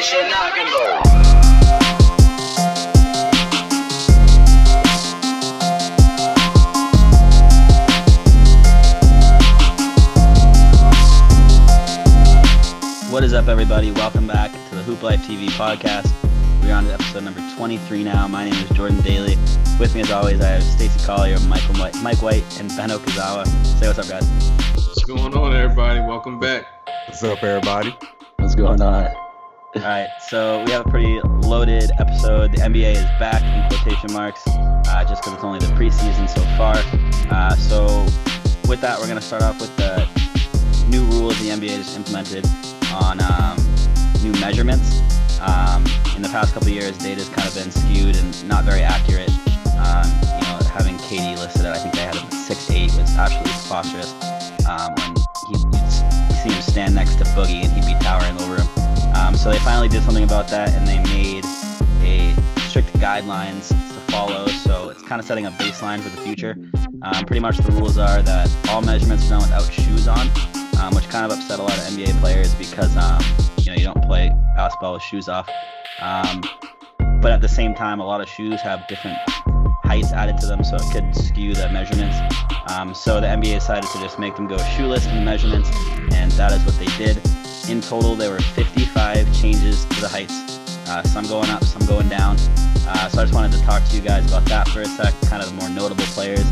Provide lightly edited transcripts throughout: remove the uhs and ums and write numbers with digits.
Position knock and roll. What is up, everybody? Welcome back to the HoopLifeTV Podcast. We're on to episode number 23 now. My name is Jordan Daly. With me, as always, I have Stacey Collier, Mike White, and Ben Okazawa. Say what's up, guys. What's going on, everybody? Welcome back. What's up, everybody? What's going on? All right, so we have a pretty loaded episode. The NBA is back, in quotation marks, just because it's only the preseason so far. So with that, we're going to start off with the new rules the NBA just implemented on new measurements. In the past couple of years, data's kind of been skewed and not very accurate. Having KD listed at, I think they had him at 6'8" was absolutely preposterous. When you'd see him stand next to Boogie and he'd be towering over him. So they finally did something about that, and they made strict guidelines to follow. So it's kind of setting a baseline for the future. Pretty much the rules are that all measurements are done without shoes on, which kind of upset a lot of NBA players because you don't play basketball with shoes off. But at the same time, a lot of shoes have different heights added to them, so it could skew the measurements. So the NBA decided to just make them go shoeless in the measurements, and that is what they did. In total, there were 55 changes to the heights, some going up, some going down. So I just wanted to talk to you guys about that for a sec, kind of the more notable players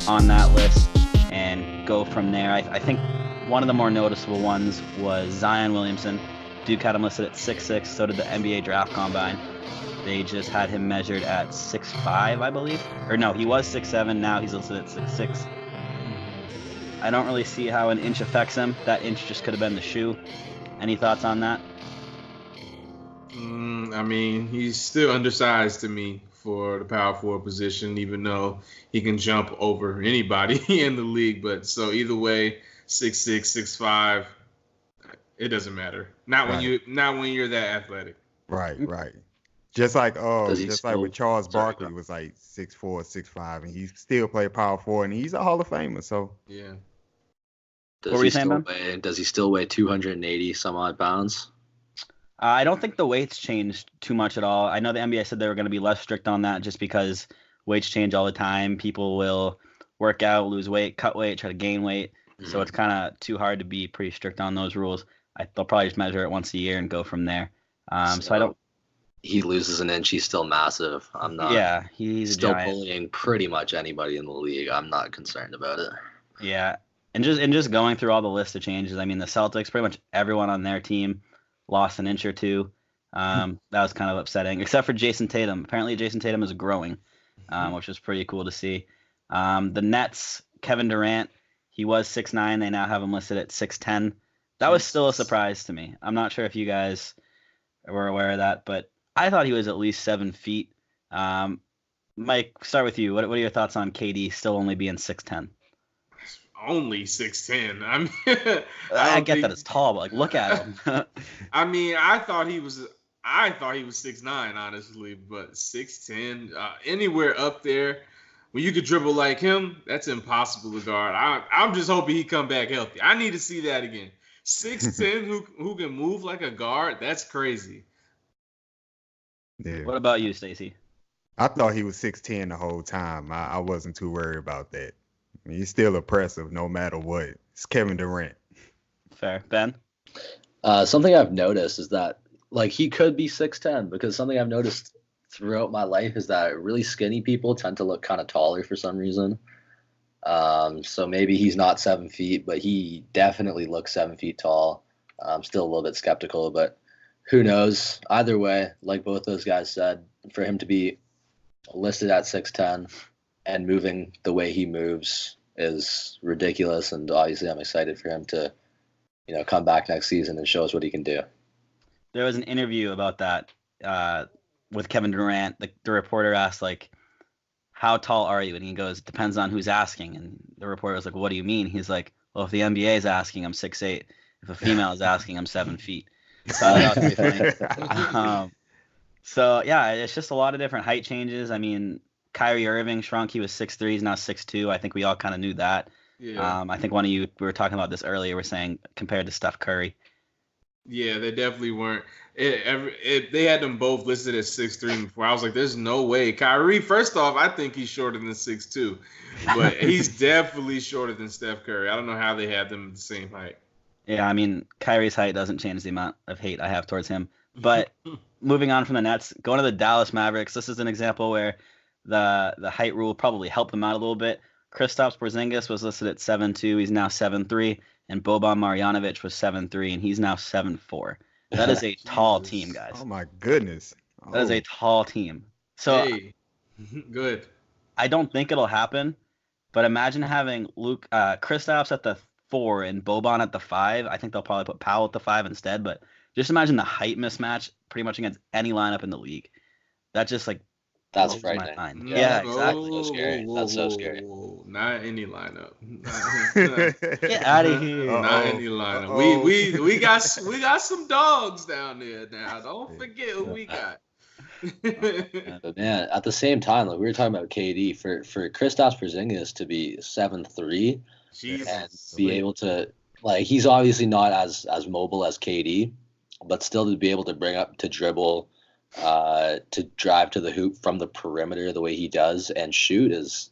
on that list, and go from there. I think one of the more noticeable ones was Zion Williamson. Duke had him listed at 6'6", so did the NBA Draft Combine. They just had him measured at 6'5", I believe. Or no, he was 6'7", now he's listed at 6'6". I don't really see how an inch affects him. That inch just could have been the shoe. Any thoughts on that? I mean, he's still undersized to me for the power forward position, even though he can jump over anybody in the league. But so either way, 6'6", 6'5", it doesn't matter. Not when you're that athletic. Right. Just like with Charles Barkley was like 6'4", 6'5", and he still played power forward, and he's a Hall of Famer. So yeah. Does he still weigh 280 some odd pounds? I don't think the weights changed too much at all. I know the NBA said they were going to be less strict on that just because weights change all the time. People will work out, lose weight, cut weight, try to gain weight. Mm-hmm. So it's kind of too hard to be pretty strict on those rules. They'll probably just measure it once a year and go from there. So I don't. He loses an inch, he's still massive. I'm not. Yeah, he's still giant. bullying pretty much anybody in the league. I'm not concerned about it. Yeah, and just going through all the list of changes. I mean, the Celtics, pretty much everyone on their team lost an inch or two. That was kind of upsetting, except for Jason Tatum. Apparently, Jason Tatum is growing, which is pretty cool to see. The Nets, Kevin Durant, he was 6'9". They now have him listed at 6'10". That was still a surprise to me. I'm not sure if you guys were aware of that, but I thought he was at least 7 feet. Mike, start with you. What are your thoughts on KD still only being 6'10"? Only 6'10". I get that it's tall, but look at him. I mean, I thought he was 6'9", honestly, but 6'10", anywhere up there. When you could dribble like him, that's impossible to guard. I'm just hoping he come back healthy. I need to see that again. 6'10", who can move like a guard? That's crazy. Yeah. What about you, Stacey? I thought he was 6'10" the whole time. I wasn't too worried about that. I mean, he's still impressive no matter what. It's Kevin Durant. Fair. Ben? Something I've noticed is that he could be 6'10", because something I've noticed throughout my life is that really skinny people tend to look kind of taller for some reason. So maybe he's not 7 feet, but he definitely looks 7 feet tall. I'm still a little bit skeptical, but who knows? Either way, like both those guys said, for him to be listed at 6'10" and moving the way he moves is ridiculous. And obviously I'm excited for him to, come back next season and show us what he can do. There was an interview about that with Kevin Durant. The reporter asked, how tall are you? And he goes, depends on who's asking. And the reporter was like, what do you mean? He's like, well, if the NBA is asking, I'm 6'8". If a female is asking, I'm 7 feet. So that was pretty funny. So, yeah, it's just a lot of different height changes. I mean, Kyrie Irving shrunk. He was 6'3", he's now 6'2". I think we all kind of knew that. Yeah. I think one of you, we were talking about this earlier, we're saying compared to Steph Curry. Yeah, they definitely weren't. They had them both listed at 6'3" before. I was like, there's no way. Kyrie, first off, I think he's shorter than 6'2", but he's definitely shorter than Steph Curry. I don't know how they have them the same height. Yeah, I mean, Kyrie's height doesn't change the amount of hate I have towards him. But moving on from the Nets, going to the Dallas Mavericks, this is an example where the height rule probably helped them out a little bit. Kristaps Porzingis was listed at 7'2". He's now 7'3". And Boban Marjanovic was 7'3", and he's now 7'4". That is a tall team, guys. Oh, my goodness. That is a tall team. So hey. Good. I don't think it'll happen, but imagine having Kristaps at the 4 and Boban at the 5. I think they'll probably put Powell at the 5 instead, but just imagine the height mismatch pretty much against any lineup in the league. That just that's blows frightening. my mind. Yeah, exactly. So scary. That's so scary. Not any lineup. Get out of here. Not any lineup. We got some dogs down there now. Don't forget who we got. But man, at the same time, like we were talking about KD, for Kristaps Porzingis to be 7'3" and be able to, like, he's obviously not as mobile as KD, but still to be able to bring up, to dribble, to drive to the hoop from the perimeter the way he does and shoot is.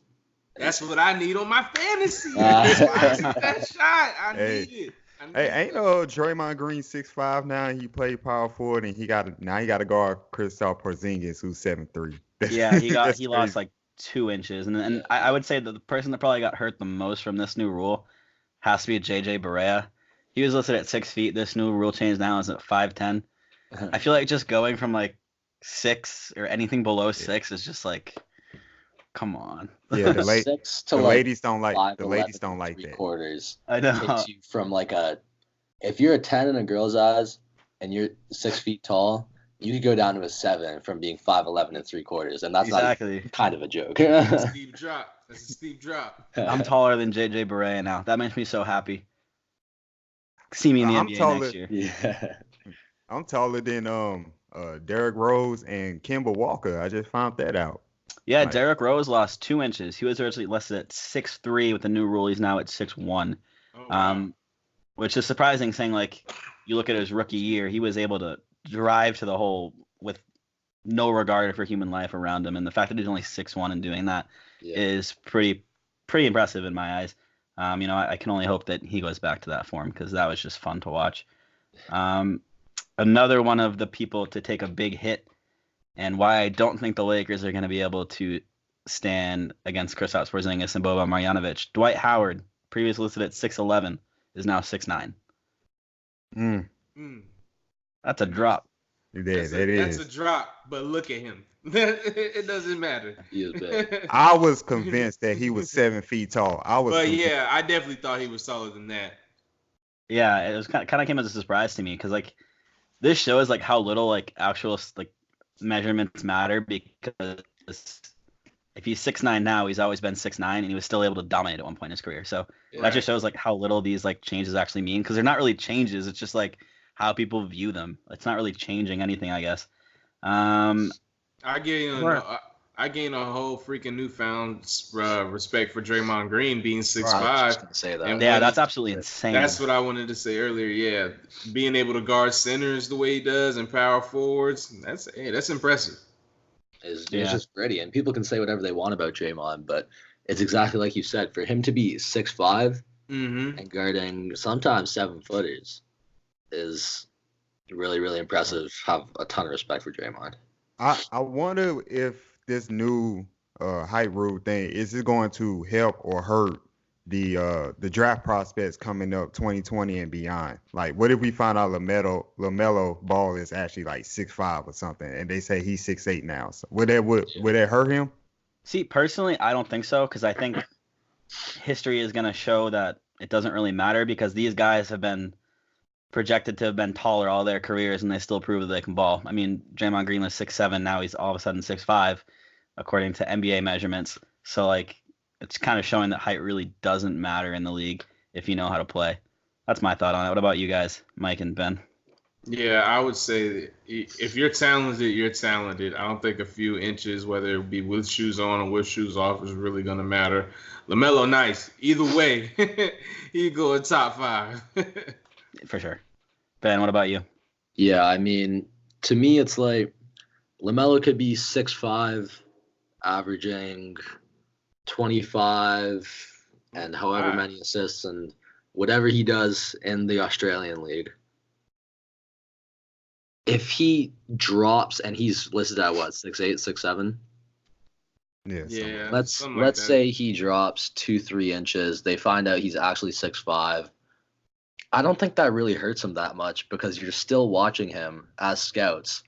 That's what I need on my fantasy. That shot, I need it. Hey, ain't no Draymond Green 6'5" now? He played power forward, and he got to guard Kristaps Porzingis, who's 7'3". Yeah, he lost like 2 inches, and I would say that the person that probably got hurt the most from this new rule has to be JJ Barea. He was listed at 6 feet. This new rule change now is at 5'10". I feel like just going from like 6 or anything below 6 is just like, come on. Yeah, the ladies don't like that. Quarters. I know. Takes you from like if you're a 10 in a girl's eyes and you're 6 feet tall, you could go down to a 7 from being 5'11" and 3/4, and that's exactly not kind of a joke. That's a steep drop. I'm taller than JJ Barea now. That makes me so happy. See me in the NBA next year. Yeah. I'm taller than Derrick Rose and Kemba Walker. I just found that out. Yeah, Derrick Rose lost 2 inches. He was originally listed at 6'3" with the new rule. He's now at 6'1", which is surprising. Saying like, you look at his rookie year, he was able to drive to the hole with no regard for human life around him, and the fact that he's only 6'1" and doing that is pretty impressive in my eyes. I can only hope that he goes back to that form because that was just fun to watch. Another one of the people to take a big hit, and why I don't think the Lakers are going to be able to stand against Kristaps Porzingis and Boban Marjanovic. Dwight Howard, previously listed at 6'11", is now 6'9". That's a drop. That's a drop, but look at him. It doesn't matter. He is big. I was convinced that he was 7 feet tall. I definitely thought he was taller than that. Yeah, it was kind of came as a surprise to me because like this shows like how little like actual like measurements matter, because if he's 6'9" now, he's always been 6'9", and he was still able to dominate at one point in his career. So that just shows like how little these like changes actually mean, because they're not really changes. It's just like how people view them. It's not really changing anything, I guess. I gain a whole freaking newfound respect for Draymond Green being 6'5". Say that. Yeah, that's absolutely insane. That's what I wanted to say earlier. Yeah, being able to guard centers the way he does and power forwards, that's impressive. It's just gritty, and people can say whatever they want about Draymond, but it's exactly like you said. For him to be 6'5" and guarding sometimes 7-footers is really, really impressive. Have a ton of respect for Draymond. I wonder if this new height rule thing is it going to help or hurt the draft prospects coming up 2020 and beyond. Like, what if we find out LaMelo Ball is actually like 6'5" or something, and they say he's 6'8" now? So would that hurt him? See, personally, I don't think so, because I think history is going to show that it doesn't really matter, because these guys have been projected to have been taller all their careers, and they still prove that they can ball. I mean, Draymond Green was 6'7", now he's all of a sudden 6'5", according to NBA measurements. So, like, it's kind of showing that height really doesn't matter in the league if you know how to play. That's my thought on it. What about you guys, Mike and Ben? Yeah, I would say that if you're talented, you're talented. I don't think a few inches, whether it be with shoes on or with shoes off, is really going to matter. LaMelo, nice. Either way, he'd go in top 5. For sure. Ben, what about you? Yeah, I mean, to me, it's like LaMelo could be 6'5", averaging 25 and however many assists and whatever he does in the Australian League. If he drops and he's listed at what, 6'8", 6'7"? Yeah. Let's say he drops 2-3 inches. They find out he's actually 6'5". I don't think that really hurts him that much because you're still watching him as scouts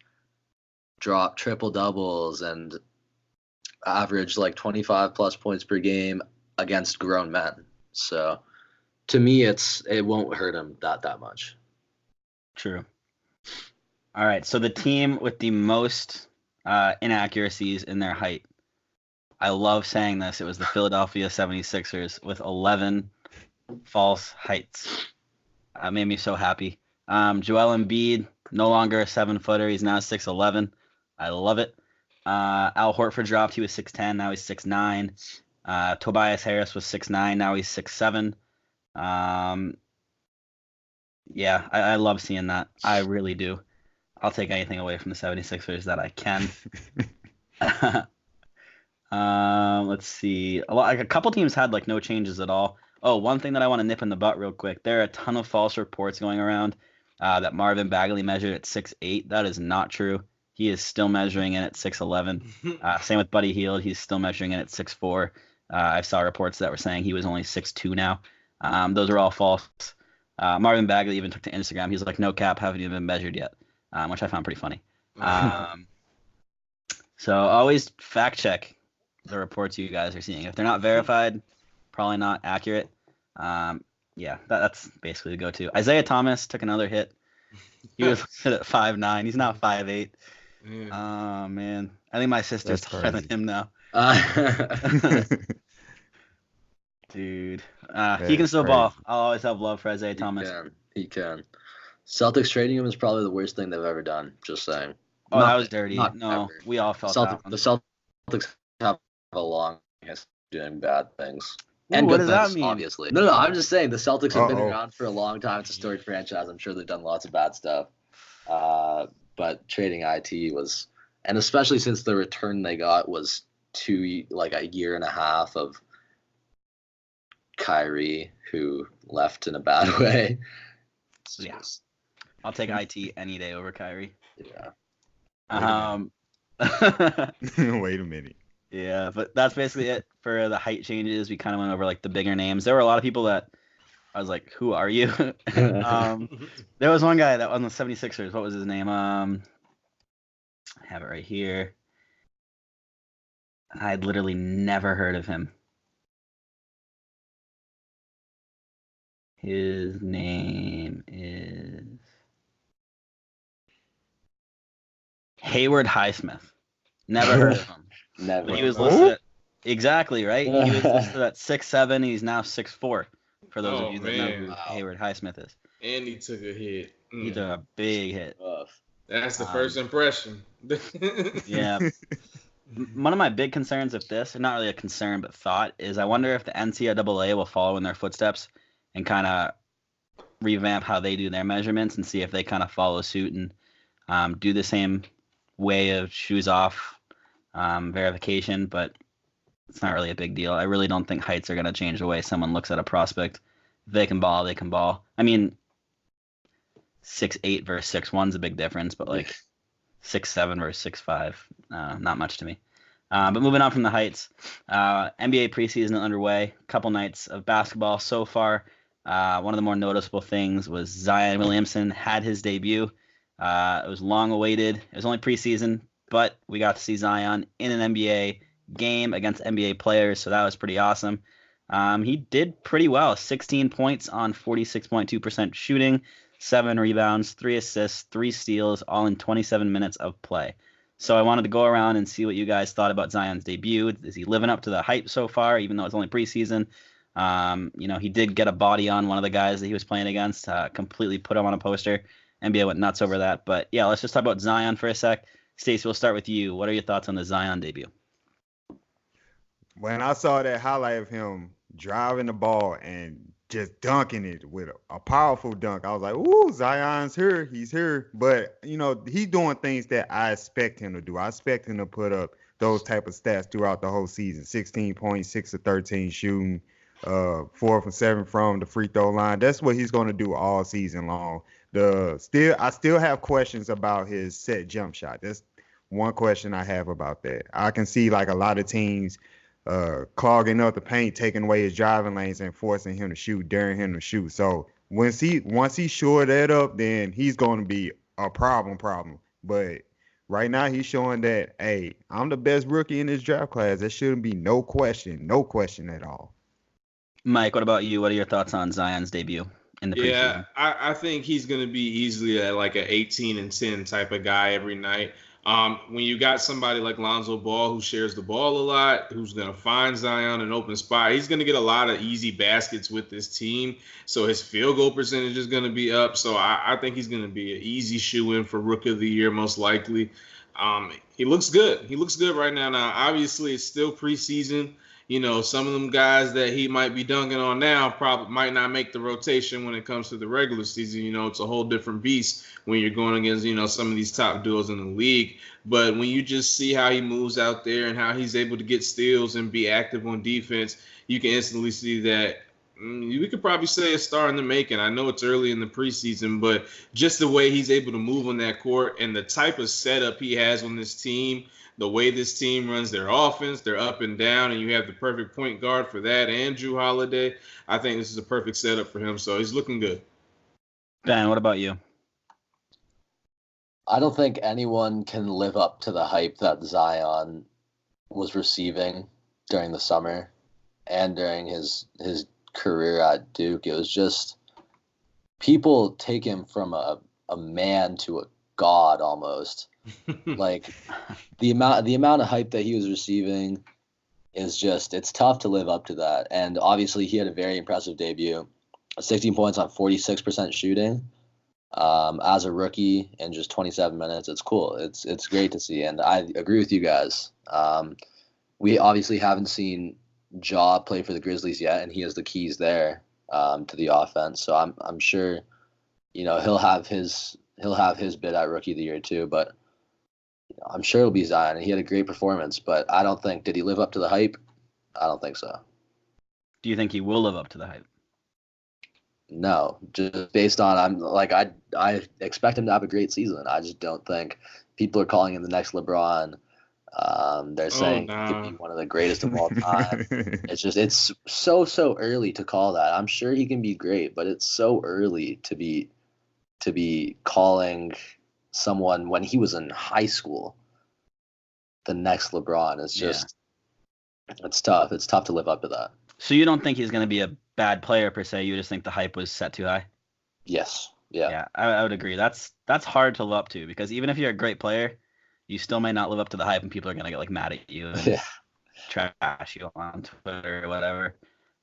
drop triple doubles and average like 25 plus points per game against grown men. So to me, it won't hurt him that much. True. All right. So the team with the most inaccuracies in their height. I love saying this. It was the Philadelphia 76ers with 11 false heights. Made me so happy. Joel Embiid, no longer a 7-footer. He's now 6'11". I love it. Al Horford dropped. He was 6'10". Now he's 6'9". Tobias Harris was 6'9". Now he's 6'7". Yeah, I love seeing that. I really do. I'll take anything away from the 76ers that I can. Let's see. A couple teams had like no changes at all. Oh, one thing that I want to nip in the butt real quick. There are a ton of false reports going around that Marvin Bagley measured at 6'8". That is not true. He is still measuring in at 6'11". Same with Buddy Hield. He's still measuring in at 6'4". I saw reports that were saying he was only 6'2" now. Those are all false. Marvin Bagley even took to Instagram. He's like, no cap, haven't even been measured yet, which I found pretty funny. So always fact check the reports you guys are seeing. If they're not verified, probably not accurate. Yeah, that's basically the go-to. Isaiah Thomas took another hit. He was at 5'9". He's now 5'8". Yeah. Oh, man. I think my sister's taller than him now. Dude. He can still ball. I'll always have love for Isaiah Thomas. He can. Celtics trading him is probably the worst thing they've ever done. Just saying. Oh, that was dirty. No, ever. We all felt that one. The Celtics have a long history doing bad things. Ooh, and what good does things, that mean? Obviously. No, I'm just saying the Celtics have been around for a long time. It's a storied franchise. I'm sure they've done lots of bad stuff. But trading IT was, and especially since the return they got was a year and a half of Kyrie, who left in a bad way. Yeah. I'll take IT any day over Kyrie. Yeah. Wait a minute. Yeah, but that's basically it for the height changes. We kind of went over like the bigger names. There were a lot of people that I was like, who are you? There was one guy that on the 76ers. What was his name? I have it right here. I'd literally never heard of him. His name is Hayward Highsmith. Never heard of him. Never. But he was listed at, exactly, right? He was listed at 6'7". He's now 6'4". For those of you that know who Hayward Highsmith is. And he took a hit. He took a big hit. That's the first impression. Yeah. One of my big concerns of this, not really a concern, but thought, is I wonder if the NCAA will follow in their footsteps and kind of revamp how they do their measurements and see if they kind of follow suit and do the same way of shoes off verification, but it's not really a big deal. I really don't think heights are going to change the way someone looks at a prospect. If they can ball, they can ball. I mean, 6'8" versus 6'1" is a big difference, but like 6'7" versus 6'5", not much to me. But moving on from the heights, NBA preseason underway. Couple nights of basketball so far. One of the more noticeable things was Zion Williamson had his debut. It was long awaited. It was only preseason, but we got to see Zion in an NBA game against NBA players, so that was pretty awesome. He did pretty well. 16 points on 46.2% shooting, 7 rebounds, 3 assists, 3 steals, all in 27 minutes of play. So I wanted to go around and see what you guys thought about Zion's debut. Is he living up to the hype so far, even though it's only preseason? He did get a body on one of the guys that he was playing against, completely put him on a poster. NBA went nuts over that. But yeah, let's just talk about Zion for a sec. Stacey, we'll start with you. What are your thoughts on the Zion debut? When I saw that highlight of him driving the ball and just dunking it with a powerful dunk. I was like, ooh, Zion's here. He's here. But, he's doing things that I expect him to do. I expect him to put up those type of stats throughout the whole season. 16 points, 6 of 13 shooting, 4 from 7 from the free throw line. That's what he's going to do all season long. I still have questions about his set jump shot. That's one question I have about that. I can see like a lot of teams clogging up the paint, taking away his driving lanes and forcing him to shoot, daring him to shoot. So once he shore that up, then he's going to be a problem. But right now he's showing that, hey, I'm the best rookie in this draft class. There shouldn't be no question at all. Mike, what about you? What are your thoughts on Zion's debut in the preseason? Yeah, I think he's going to be easily like an 18-10 type of guy every night. When you got somebody like Lonzo Ball who shares the ball a lot, who's going to find Zion an open spot, he's going to get a lot of easy baskets with this team. So his field goal percentage is going to be up. So I think he's going to be an easy shoe-in for Rookie of the Year, most likely. He looks good. He looks good right now. Now, obviously, it's still preseason. Some of them guys that he might be dunking on now probably might not make the rotation when it comes to the regular season. It's a whole different beast when you're going against, some of these top duos in the league. But when you just see how he moves out there and how he's able to get steals and be active on defense, you can instantly see that we could probably say a star in the making. I know it's early in the preseason, but just the way he's able to move on that court and the type of setup he has on this team, the way this team runs their offense, they're up and down, and you have the perfect point guard for that and Drew Holiday. I think this is a perfect setup for him, so he's looking good. Ben, what about you? I don't think anyone can live up to the hype that Zion was receiving during the summer and during his career at Duke. It was just people take him from a man to a god almost. Like the amount of hype that he was receiving is just, it's tough to live up to that. And obviously he had a very impressive debut, 16 points on 46% shooting as a rookie in just 27 minutes. It's cool. It's great to see. And I agree with you guys. We obviously haven't seen Ja play for the Grizzlies yet, and he has the keys there to the offense. So I'm sure, he'll have his bid at Rookie of the Year too, but I'm sure it'll be Zion, and he had a great performance, but I don't think, did he live up to the hype? I don't think so. Do you think he will live up to the hype? No, just based on, I expect him to have a great season. I just don't think people are calling him the next LeBron. They're saying he could be one of the greatest of all time. It's so early to call that. I'm sure he can be great, but it's so early to be calling someone when he was in high school the next LeBron. It's just, it's tough. It's tough to live up to that. So you don't think he's going to be a bad player per se? You just think the hype was set too high? Yes. Yeah. Yeah, I would agree. That's hard to live up to, because even if you're a great player, you still may not live up to the hype, and people are going to get like mad at you and trash you on Twitter or whatever.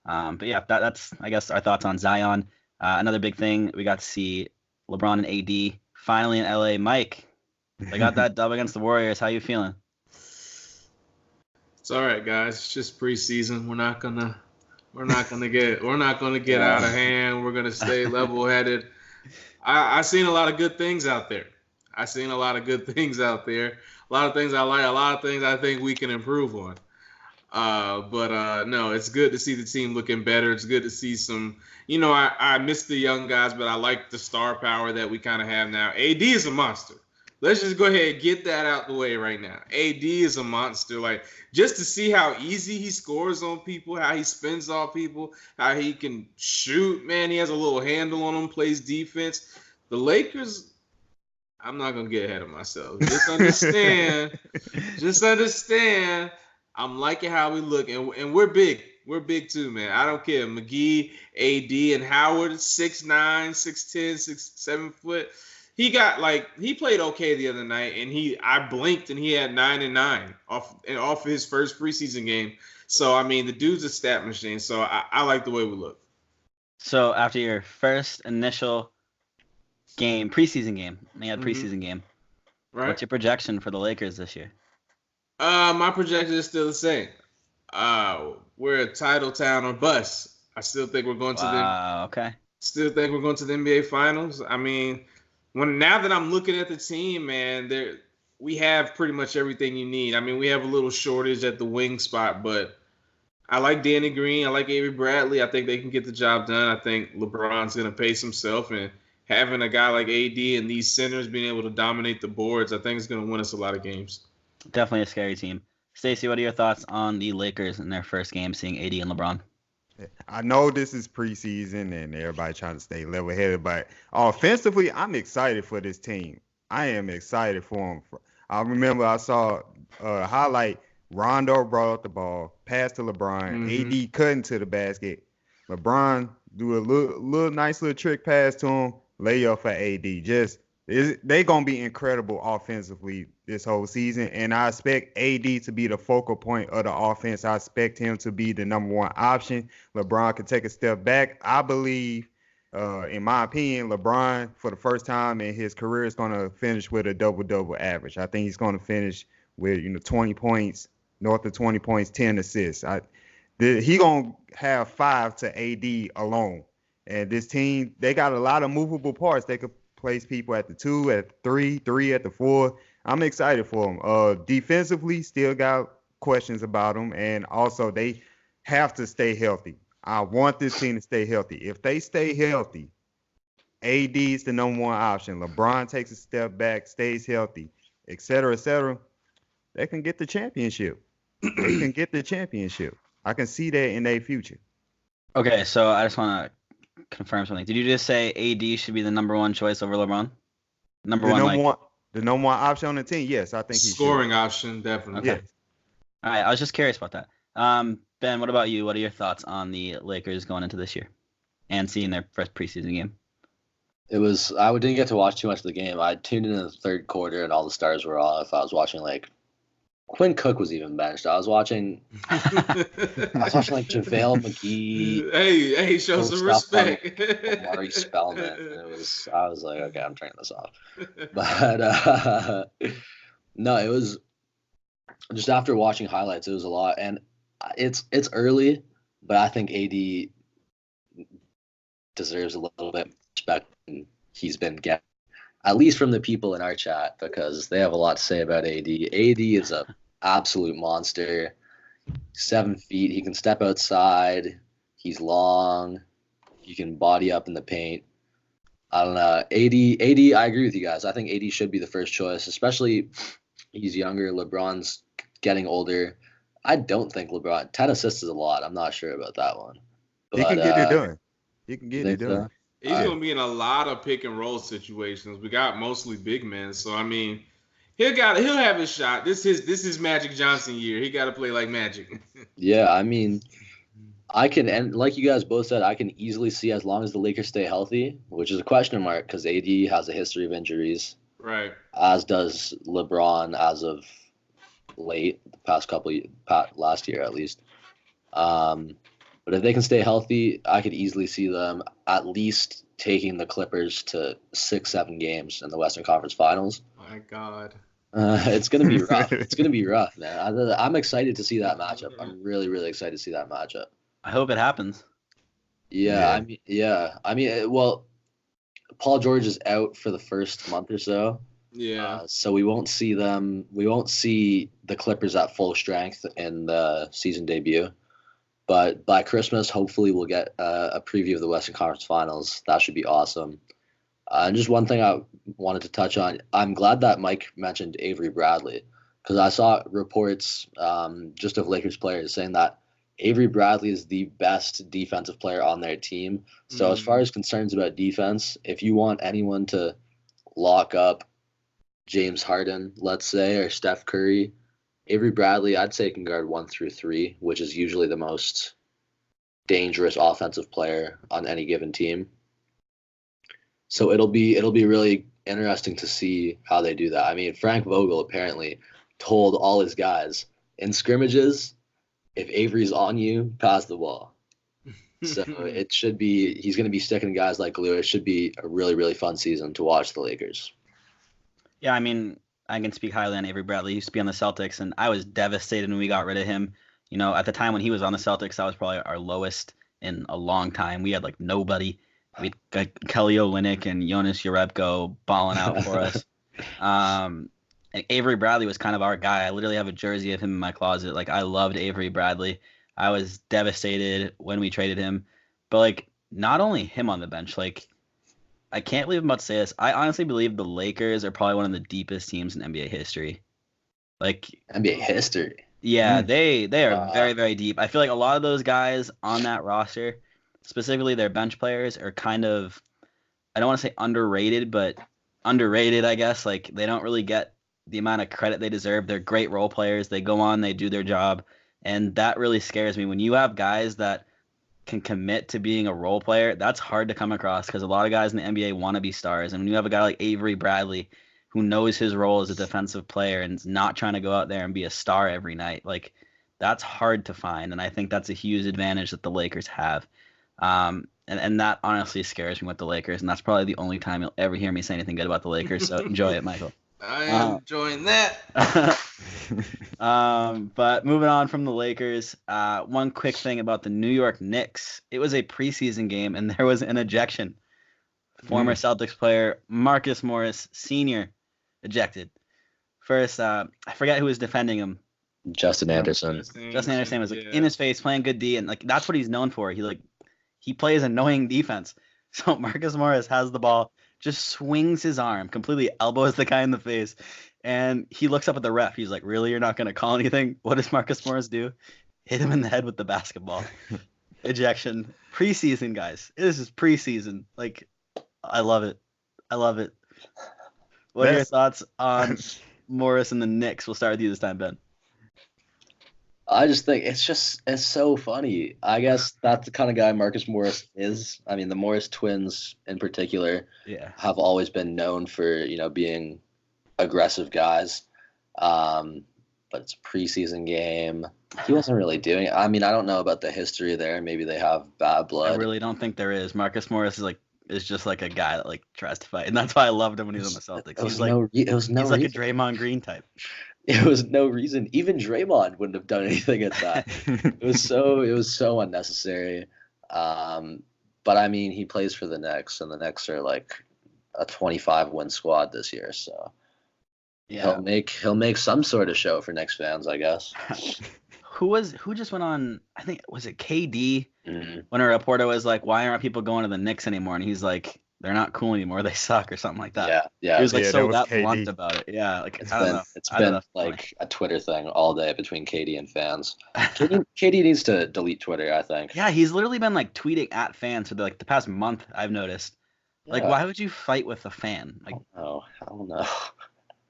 But yeah, that's, I guess, our thoughts on Zion. Another big thing, we got to see LeBron and AD finally in LA. Mike, they got that dub against the Warriors. How you feeling? It's all right, guys. It's just preseason. We're not gonna get out of hand. We're gonna stay level-headed. I seen a lot of good things out there. A lot of things I like, a lot of things I think we can improve on. No, it's good to see the team looking better. It's good to see some, I miss the young guys, but I like the star power that we kind of have now. AD is a monster. Let's just go ahead and get that out the way right now. AD is a monster. Like, just to see how easy he scores on people, how he spins off people, how he can shoot, man, he has a little handle on him, plays defense. The Lakers, I'm not going to get ahead of myself. Just understand. I'm liking how we look, and we're big. We're big too, man. I don't care. McGee, AD, and Howard, 6'9", 6'10", 7 foot. He played okay the other night, and I blinked and he had 9 and 9 off his first preseason game. So I mean, the dude's a stat machine. So I like the way we look. So after your first initial preseason game, right? What's your projection for the Lakers this year? My projection is still the same. We're a title town or bust. I still think we're going Okay. Still think we're going to the NBA Finals. I mean, now that I'm looking at the team, man, we have pretty much everything you need. I mean, we have a little shortage at the wing spot, but I like Danny Green. I like Avery Bradley. I think they can get the job done. I think LeBron's going to pace himself, and having a guy like AD and these centers being able to dominate the boards, I think it's going to win us a lot of games. Definitely a scary team. Stacey, what are your thoughts on the Lakers in their first game, seeing AD and LeBron? I know this is preseason and everybody trying to stay level-headed, but offensively, I'm excited for this team. I am excited for them. I remember I saw a highlight. Rondo brought up the ball, pass to LeBron, AD cutting to the basket. LeBron do a little nice little trick pass to him, layup for AD. They gonna be incredible offensively this whole season, and I expect AD to be the focal point of the offense. I expect him to be the number one option. LeBron can take a step back. I believe, in my opinion, LeBron for the first time in his career is gonna finish with a double-double average. I think he's gonna finish with 20 points, north of 20 points, 10 assists. He gonna have 5 to AD alone, and this team they got a lot of movable parts. They could place people at the 2, at the 3 at the 4. I'm excited for them. Defensively, still got questions about them, and also they have to stay healthy. I want this team to stay healthy. If they stay healthy, AD is the number one option. LeBron takes a step back, stays healthy, et cetera, they can get the championship. They can get the championship. I can see that in their future. Okay, so I just want to confirm something. Did you just say AD should be the number one choice over LeBron? The number one option on the team. Yes, I think he scoring should. Option, definitely. Okay. Yes. All right, I was just curious about that. Ben, what about you? What are your thoughts on the Lakers going into this year and seeing their first preseason game? I didn't get to watch too much of the game. I tuned in the third quarter and all the stars were off. I was watching Quinn Cook was even benched. I was watching like JaVale McGee. Hey, show some respect. Amari Spellman. And I was like, okay, I'm turning this off. But no, it was just after watching highlights, it was a lot. And it's early, but I think AD deserves a little bit more respect than he's been getting. At least from the people in our chat, because they have a lot to say about AD. AD is an absolute monster. 7 feet. He can step outside. He's long. He can body up in the paint. I don't know. AD, I agree with you guys. I think AD should be the first choice, especially he's younger. LeBron's getting older. I don't think LeBron. 10 assists is a lot. I'm not sure about that one. But, he can get it done. He can get it done. He's going to be in a lot of pick and roll situations. We got mostly big men, so I mean, he'll have his shot. This is Magic Johnson year. He got to play like Magic. Yeah, I mean, I can, and like you guys both said, I can easily see as long as the Lakers stay healthy, which is a question mark because AD has a history of injuries, right? As does LeBron as of late, the past last year at least. But if they can stay healthy, I could easily see them at least taking the Clippers to 6-7 games in the Western Conference Finals. My God. It's going to be rough. It's going to be rough, man. I'm excited to see that matchup. I'm really, really excited to see that matchup. I hope it happens. Yeah. I mean, well, Paul George is out for the first month or so. Yeah. So we won't see them. We won't see the Clippers at full strength in the season debut. But by Christmas, hopefully we'll get a preview of the Western Conference Finals. That should be awesome. And just one thing I wanted to touch on. I'm glad that Mike mentioned Avery Bradley because I saw reports just of Lakers players saying that Avery Bradley is the best defensive player on their team. So as far as concerns about defense, if you want anyone to lock up James Harden, let's say, or Steph Curry, Avery Bradley, I'd say, can guard 1 through 3, which is usually the most dangerous offensive player on any given team. So it'll be really interesting to see how they do that. I mean, Frank Vogel apparently told all his guys in scrimmages, if Avery's on you, pass the ball. So he's going to be sticking to guys like glue. It should be a really, really fun season to watch the Lakers. Yeah, I mean, I can speak highly on Avery Bradley. He used to be on the Celtics, and I was devastated when we got rid of him. You know, at the time when he was on the Celtics, that was probably our lowest in a long time. We had like nobody. We had Kelly Olynyk and Jonas Jerebko balling out for us. And Avery Bradley was kind of our guy. I literally have a jersey of him in my closet. Like, I loved Avery Bradley. I was devastated when we traded him. But, like, not only him on the bench, like, I can't believe I'm about to say this. I honestly believe the Lakers are probably one of the deepest teams in NBA history. Like, NBA history. Yeah, they are very, very deep. I feel like a lot of those guys on that roster, specifically their bench players, are kind of, I don't want to say underrated, but underrated, I guess. Like, they don't really get the amount of credit they deserve. They're great role players. They go on, they do their job. And that really scares me. When you have guys that can commit to being a role player, that's hard to come across because a lot of guys in the NBA want to be stars. And when you have a guy like Avery Bradley who knows his role as a defensive player and is not trying to go out there and be a star every night, like, that's hard to find. And I think that's a huge advantage that the Lakers have. And that honestly scares me with the Lakers. And that's probably the only time you'll ever hear me say anything good about the Lakers. So enjoy it, Michael. I am enjoying that. But moving on from the Lakers, one quick thing about the New York Knicks. It was a preseason game, and there was an ejection. Former Celtics player Marcus Morris, Sr., ejected. First, I forget who was defending him. Justin Anderson. Justin Anderson was like in his face, playing good D, and like that's what he's known for. He plays annoying defense. So Marcus Morris has the ball, just swings his arm, completely elbows the guy in the face, and he looks up at the ref. He's like, "Really, you're not gonna call anything?" What does Marcus Morris do? Hit him in the head with the basketball. Ejection. Preseason, guys. This is preseason. Like, I love it. I love it. What are your thoughts on Morris and the Knicks? We'll start with you this time, Ben. I just think it's so funny. I guess that's the kind of guy Marcus Morris is. I mean, the Morris twins in particular have always been known for, being aggressive guys. But it's a preseason game. He wasn't really doing it. I mean, I don't know about the history there. Maybe they have bad blood. I really don't think there is. Marcus Morris is just like a guy that like tries to fight, and that's why I loved him when he was on the Celtics. He's like a Draymond Green type. It was no reason. Even Draymond wouldn't have done anything at that. It was so unnecessary. But I mean, he plays for the Knicks, and the Knicks are like a 25-win squad this year, so he'll make some sort of show for Knicks fans, I guess. Who just went on? I think was it KD when a reporter was like, "Why aren't people going to the Knicks anymore?" And he's like, "They're not cool anymore. They suck," or something like that. Yeah. He was like that blunt about it. Yeah, like it's been like a Twitter thing all day between KD and fans. KD needs to delete Twitter, I think. Yeah, he's literally been like tweeting at fans for the past month. I've noticed. Like, why would you fight with a fan? Like, oh, hell no.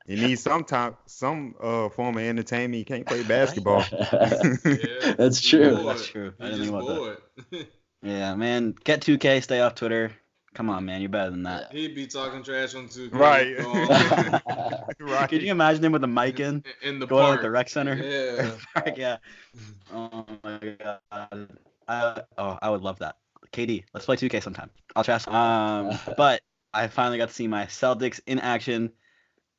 You need some form of entertainment. You can't play basketball. That's true. That's true. I didn't think about that. Yeah, man. Get 2K. Stay off Twitter. Come on, man. You're better than that. He'd be talking trash on 2K. Right. Right. Could you imagine him with a mic in the going park. to the rec center? Yeah. Yeah. Oh my god. I would love that. KD, let's play 2K sometime. I'll trash. But I finally got to see my Celtics in action.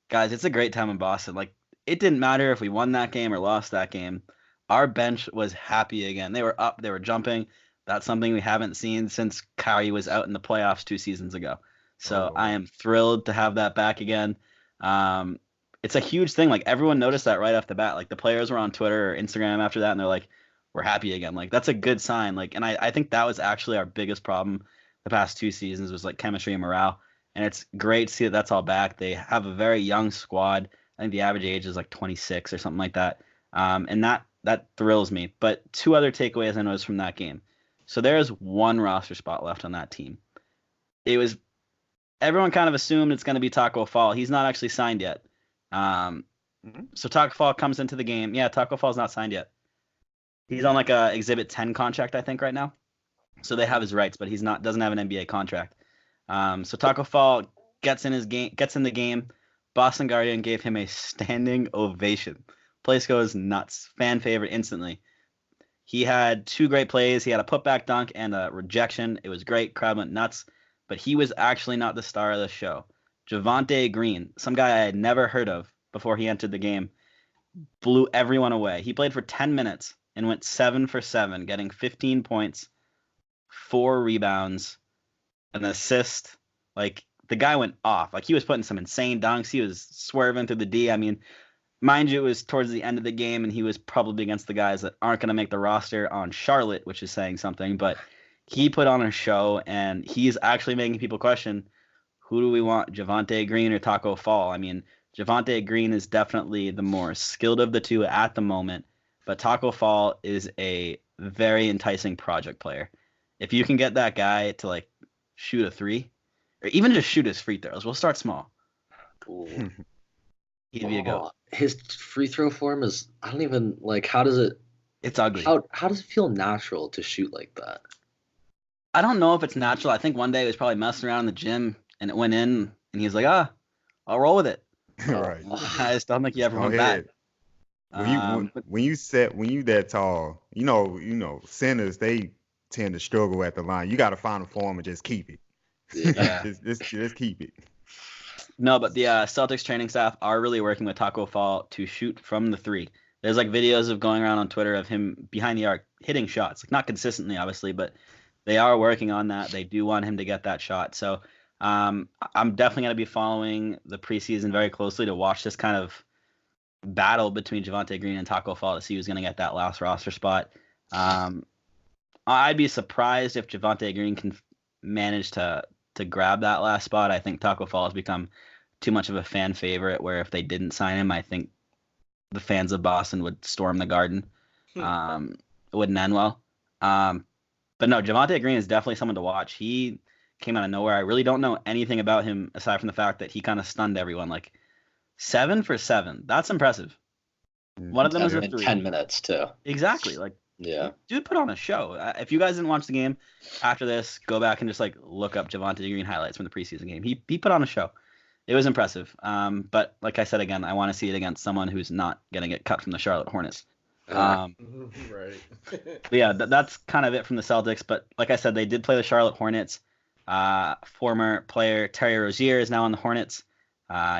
Guys, it's a great time in Boston. Like, it didn't matter if we won that game or lost that game. Our bench was happy again. They were up. They were jumping. That's something we haven't seen since Kyrie was out in the playoffs 2 seasons ago. So I am thrilled to have that back again. It's a huge thing. Like, everyone noticed that right off the bat. Like, the players were on Twitter or Instagram after that, and they're like, we're happy again. Like, that's a good sign. Like, and I think that was actually our biggest problem the past 2 seasons was, like, chemistry and morale. And it's great to see that that's all back. They have a very young squad. I think the average age is like 26 or something like that. And that thrills me. But 2 other takeaways I noticed from that game. So there is 1 roster spot left on that team. Everyone kind of assumed it's going to be Taco Fall. He's not actually signed yet. So Taco Fall comes into the game. Yeah, Taco Fall's not signed yet. He's on like a Exhibit 10 contract, I think, right now. So they have his rights, but doesn't have an NBA contract. So Taco Fall gets in the game. Boston Guardian gave him a standing ovation. Place goes nuts. Fan favorite instantly. He had 2 great plays. He had a putback dunk and a rejection. It was great. Crowd went nuts. But he was actually not the star of the show. Javonte Green, some guy I had never heard of before he entered the game, blew everyone away. He played for 10 minutes and went 7 for 7, getting 15 points, 4 rebounds, an assist. Like, the guy went off. Like, he was putting some insane dunks. He was swerving through the D. I mean, mind you, it was towards the end of the game, and he was probably against the guys that aren't going to make the roster on Charlotte, which is saying something. But he put on a show, and he's actually making people question, who do we want, Javonte Green or Taco Fall? I mean, Javonte Green is definitely the more skilled of the two at the moment, but Taco Fall is a very enticing project player. If you can get that guy to, like, shoot a 3, or even just shoot his free throws, we'll start small. Ooh. He'd be a go. His free throw form is, I don't even, like, how does it... It's ugly. How does it feel natural to shoot like that? I don't know if it's natural. I think one day he was probably messing around in the gym, and it went in, and he was like, I'll roll with it. Right. I just don't think he ever Go went ahead. back. When you that tall, you know, centers, they tend to struggle at the line. You got to find a form and just keep it. Yeah. just keep it. No, but the Celtics training staff are really working with Taco Fall to shoot from the 3. There's, like, videos of going around on Twitter of him behind the arc hitting shots. Like, not consistently, obviously, but they are working on that. They do want him to get that shot. So I'm definitely going to be following the preseason very closely to watch this kind of battle between Javonte Green and Taco Fall to see who's going to get that last roster spot. I'd be surprised if Javonte Green can manage to grab that last spot. I think Taco Fall has become too much of a fan favorite, where if they didn't sign him, I think the fans of Boston would storm the Garden. It wouldn't end well. But no, Javonte Green is definitely someone to watch. He came out of nowhere. I really don't know anything about him aside from the fact that he kind of stunned everyone. Like, 7 for 7. That's impressive. One of them was a 3. 10 minutes, too. Exactly. Like, Yeah. dude put on a show. If you guys didn't watch the game, after this, go back and just, like, look up Javonte Green highlights from the preseason game. He put on a show. It was impressive. But like I said again, I want to see it against someone who's not going to get cut from the Charlotte Hornets. Right. But yeah, that's kind of it from the Celtics. But like I said, they did play the Charlotte Hornets. Former player Terry Rozier is now on the Hornets.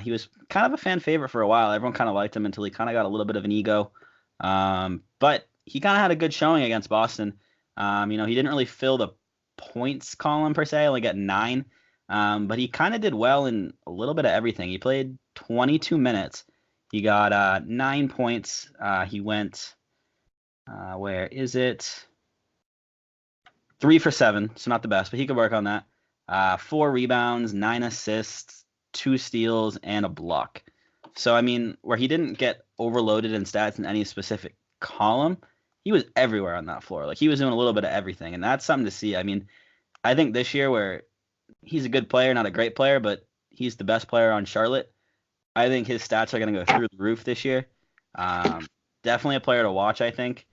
He was kind of a fan favorite for a while. Everyone kind of liked him until he kind of got a little bit of an ego. But he kind of had a good showing against Boston. He didn't really fill the points column per se, only got 9. But he kind of did well in a little bit of everything. He played 22 minutes. He got 9 points. He went, where is it? 3 for 7, so not the best, but he could work on that. 4 rebounds, 9 assists, 2 steals, and a block. So, I mean, where he didn't get overloaded in stats in any specific column, he was everywhere on that floor. Like, he was doing a little bit of everything, and that's something to see. I mean, I think this year where he's a good player, not a great player, but he's the best player on Charlotte, I think his stats are going to go through the roof this year. Definitely a player to watch, I think.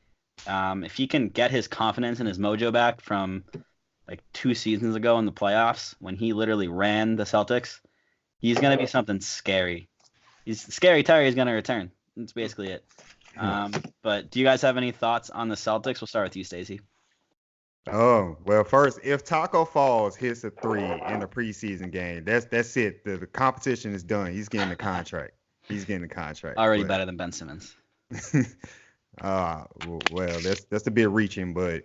If he can get his confidence and his mojo back from like 2 seasons ago in the playoffs when he literally ran the Celtics, he's going to be something scary. Scary Terry is going to return. That's basically it. But do you guys have any thoughts on the Celtics? We'll start with you, Stacey. Oh, well, first, if Taco Falls hits a 3 in the preseason game, that's it. The competition is done. He's getting the contract. Already better than Ben Simmons. Well, that's a bit reaching, but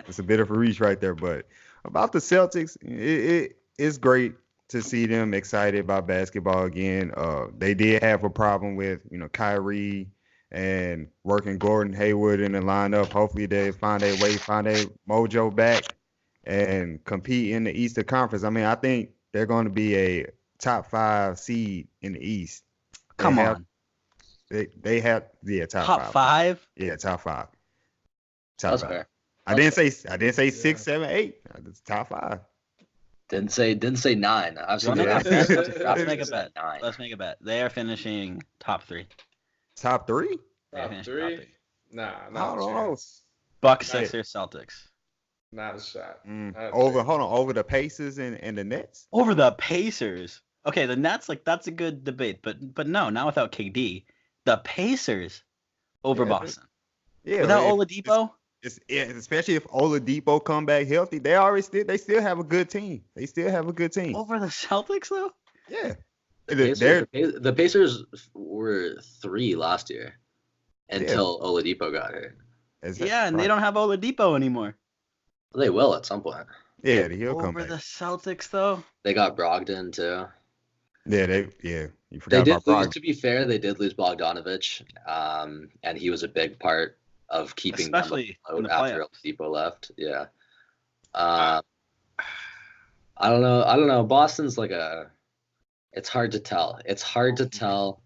it's a bit of a reach right there. But about the Celtics, it's great to see them excited about basketball again. They did have a problem with, Kyrie and working Gordon Hayward in the lineup. Hopefully they find their mojo back and compete in the Eastern Conference. I mean, I think they're going to be a top 5 seed in the East. Come on. They have top 5. Yeah, top 5. That's fair. I didn't say 6, 7, 8. It's top 5. Didn't say 9. I've seen Let's it. make a bet. Let's make a bet. They are finishing top 3. Top 3? Top 3? Nah, I don't know. Bucks, Sixers, Celtics. Not a shot. Over the Pacers and the Nets? Over the Pacers. Okay, the Nets, that's a good debate, but no, not without KD. The Pacers over Boston. Yeah, without Oladipo? Especially if Oladipo come back healthy, they still have a good team. Over the Celtics, though? Yeah. The Pacers were 3 last year until Oladipo got hurt. And they don't have Oladipo anymore. They will at some point. Yeah, he'll come Over back. the Celtics, though? They got Brogdon too. Yeah, you They forgot did about lose. Brogdon. To be fair, they did lose Bogdanovich, and he was a big part of keeping Especially them in afloat the after playoffs. Oladipo left. Yeah. I don't know. Boston's like it's hard to tell.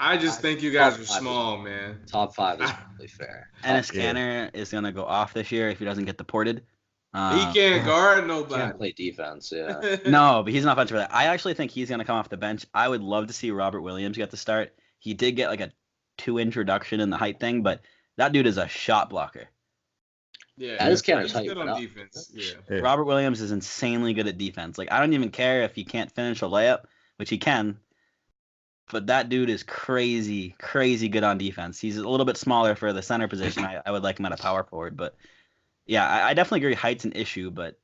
I just think you guys are small, man. Top 5 is probably fair. Enes Kanter is going to go off this year if he doesn't get deported. He can't guard Can't nobody. play defense, yeah. No, but he's not offensive for that. I actually think he's going to come off the bench. I would love to see Robert Williams get the start. He did get like a 2-inch reduction in the height thing, but that dude is a shot blocker. Yeah, Enes Kanter's he's height good went on up. defense. Yeah. Yeah. Robert Williams is insanely good at defense. Like, I don't even care if he can't finish a layup, which he can, but that dude is crazy, crazy good on defense. He's a little bit smaller for the center position. I would like him at a power forward, but yeah, I definitely agree height's an issue, but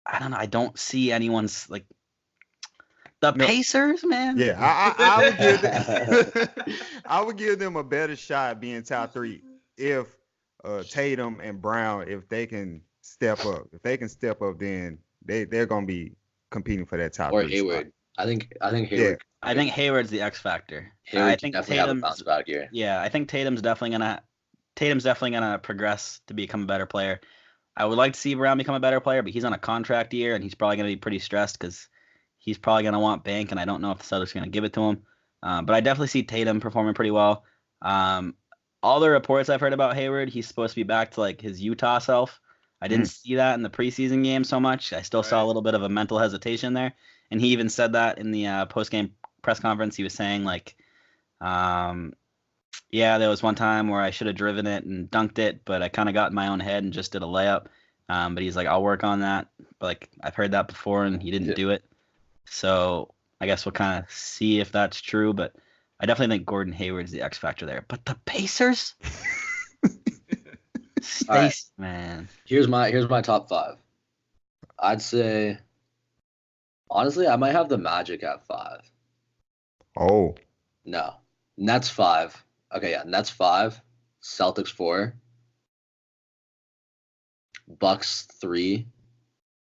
I don't know. I don't see anyone's like the Pacers, man. Yeah, I would give them, I would give them a better shot being top 3 if Tatum and Brown, if they can step up. If they can step up, then they're gonna be competing for that top Or 3 Hayward. spot. I think Hayward. Yeah. I think Hayward's the X factor. Hayward I think definitely have a bounce back year. Yeah, I think Tatum's definitely gonna progress to become a better player. I would like to see Brown become a better player, but he's on a contract year and he's probably gonna be pretty stressed because he's probably gonna want bank, and I don't know if the Celtics are gonna give it to him. But I definitely see Tatum performing pretty well. All the reports I've heard about Hayward, he's supposed to be back to like his Utah self. I didn't see that in the preseason game so much. I still saw a little bit of a mental hesitation there. And he even said that in the post-game press conference. He was saying, like, yeah, there was one time where I should have driven it and dunked it, but I kind of got in my own head and just did a layup. But he's like, I'll work on that. But, like, I've heard that before, and he didn't do it. So I guess we'll kind of see if that's true. But I definitely think Gordon Hayward's the X factor there. But the Pacers? Stacey, man. Here's my top 5. I'd say, honestly, I might have the Magic at 5. Oh, No, Nets 5. Okay, yeah, Nets 5, Celtics 4, Bucks 3,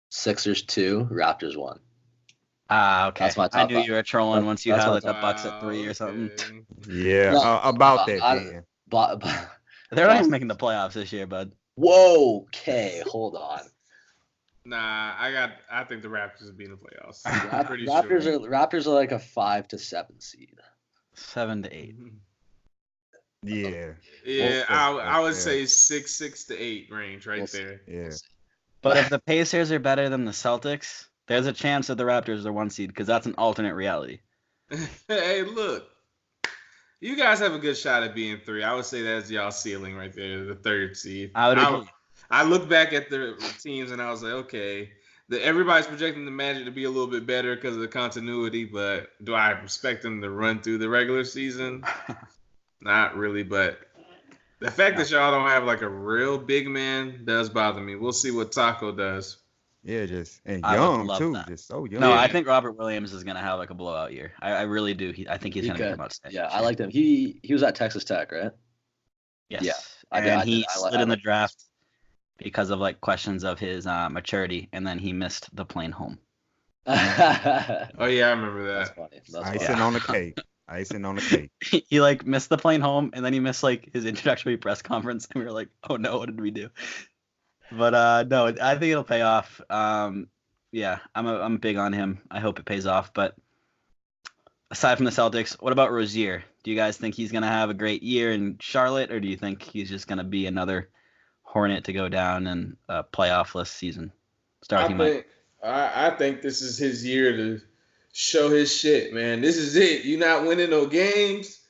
Sixers 2, Raptors 1. Okay. That's my top I knew 5. you were trolling once you That's had my like the top Bucks at 3 or something. Okay. yeah, No, about that. I- Man. But They're not even making the playoffs this year, bud. whoa, okay, hold on. Nah, I think the Raptors will be in the playoffs. I'm pretty Raptors are like a 5 to 7 seed. 7 to 8. Yeah, Yeah, Well, I would yeah. say 6 to 8 range right We'll see. there. yeah. But if the Pacers are better than the Celtics, there's a chance that the Raptors are 1 seed because that's an alternate reality. Hey, look, you guys have a good shot at being 3. I would say that's y'all ceiling right there, the 3rd seed. I would agree. I look back at the teams and I was like, okay, everybody's projecting the Magic to be a little bit better because of the continuity, but do I expect them to run through the regular season? Not really, but the fact that y'all don't have like a real big man does bother me. We'll see what Taco does. Yeah, and I would young love too, that. just so young. No, Yeah. I think Robert Williams is going to have like a blowout year. I really do. I think he's He going to could. come out steady. Yeah, I liked him. He was at Texas Tech, right? Yes. Yeah, And he I slid in the like- draft because of like questions of his maturity, and then he missed the plane home. That's Oh yeah, I remember that. funny. That's Icing funny. on the cake. Icing on the cake. He like missed the plane home, and then he missed like his introductory press conference, and we were like, "Oh no, what did we do?" But no, I think it'll pay off. Yeah, I'm big on him. I hope it pays off. But aside from the Celtics, what about Rozier? Do you guys think he's gonna have a great year in Charlotte, or do you think he's just gonna be another Hornet to go down in a playoff-less season? I think this is his year to show his shit, man. This is it. You're not winning no games.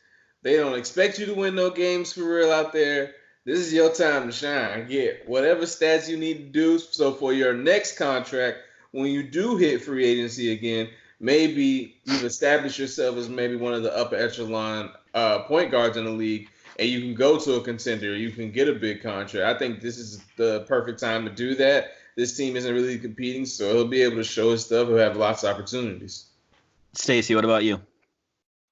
They don't expect you to win no games for real out there. This is your time to shine. Get whatever stats you need to do. So for your next contract, when you do hit free agency again, maybe you've established yourself as maybe one of the upper echelon point guards in the league, and you can go to a contender. You can get a big contract. I think this is the perfect time to do that. This team isn't really competing, so he'll be able to show his stuff. He'll have lots of opportunities. Stacey, what about you?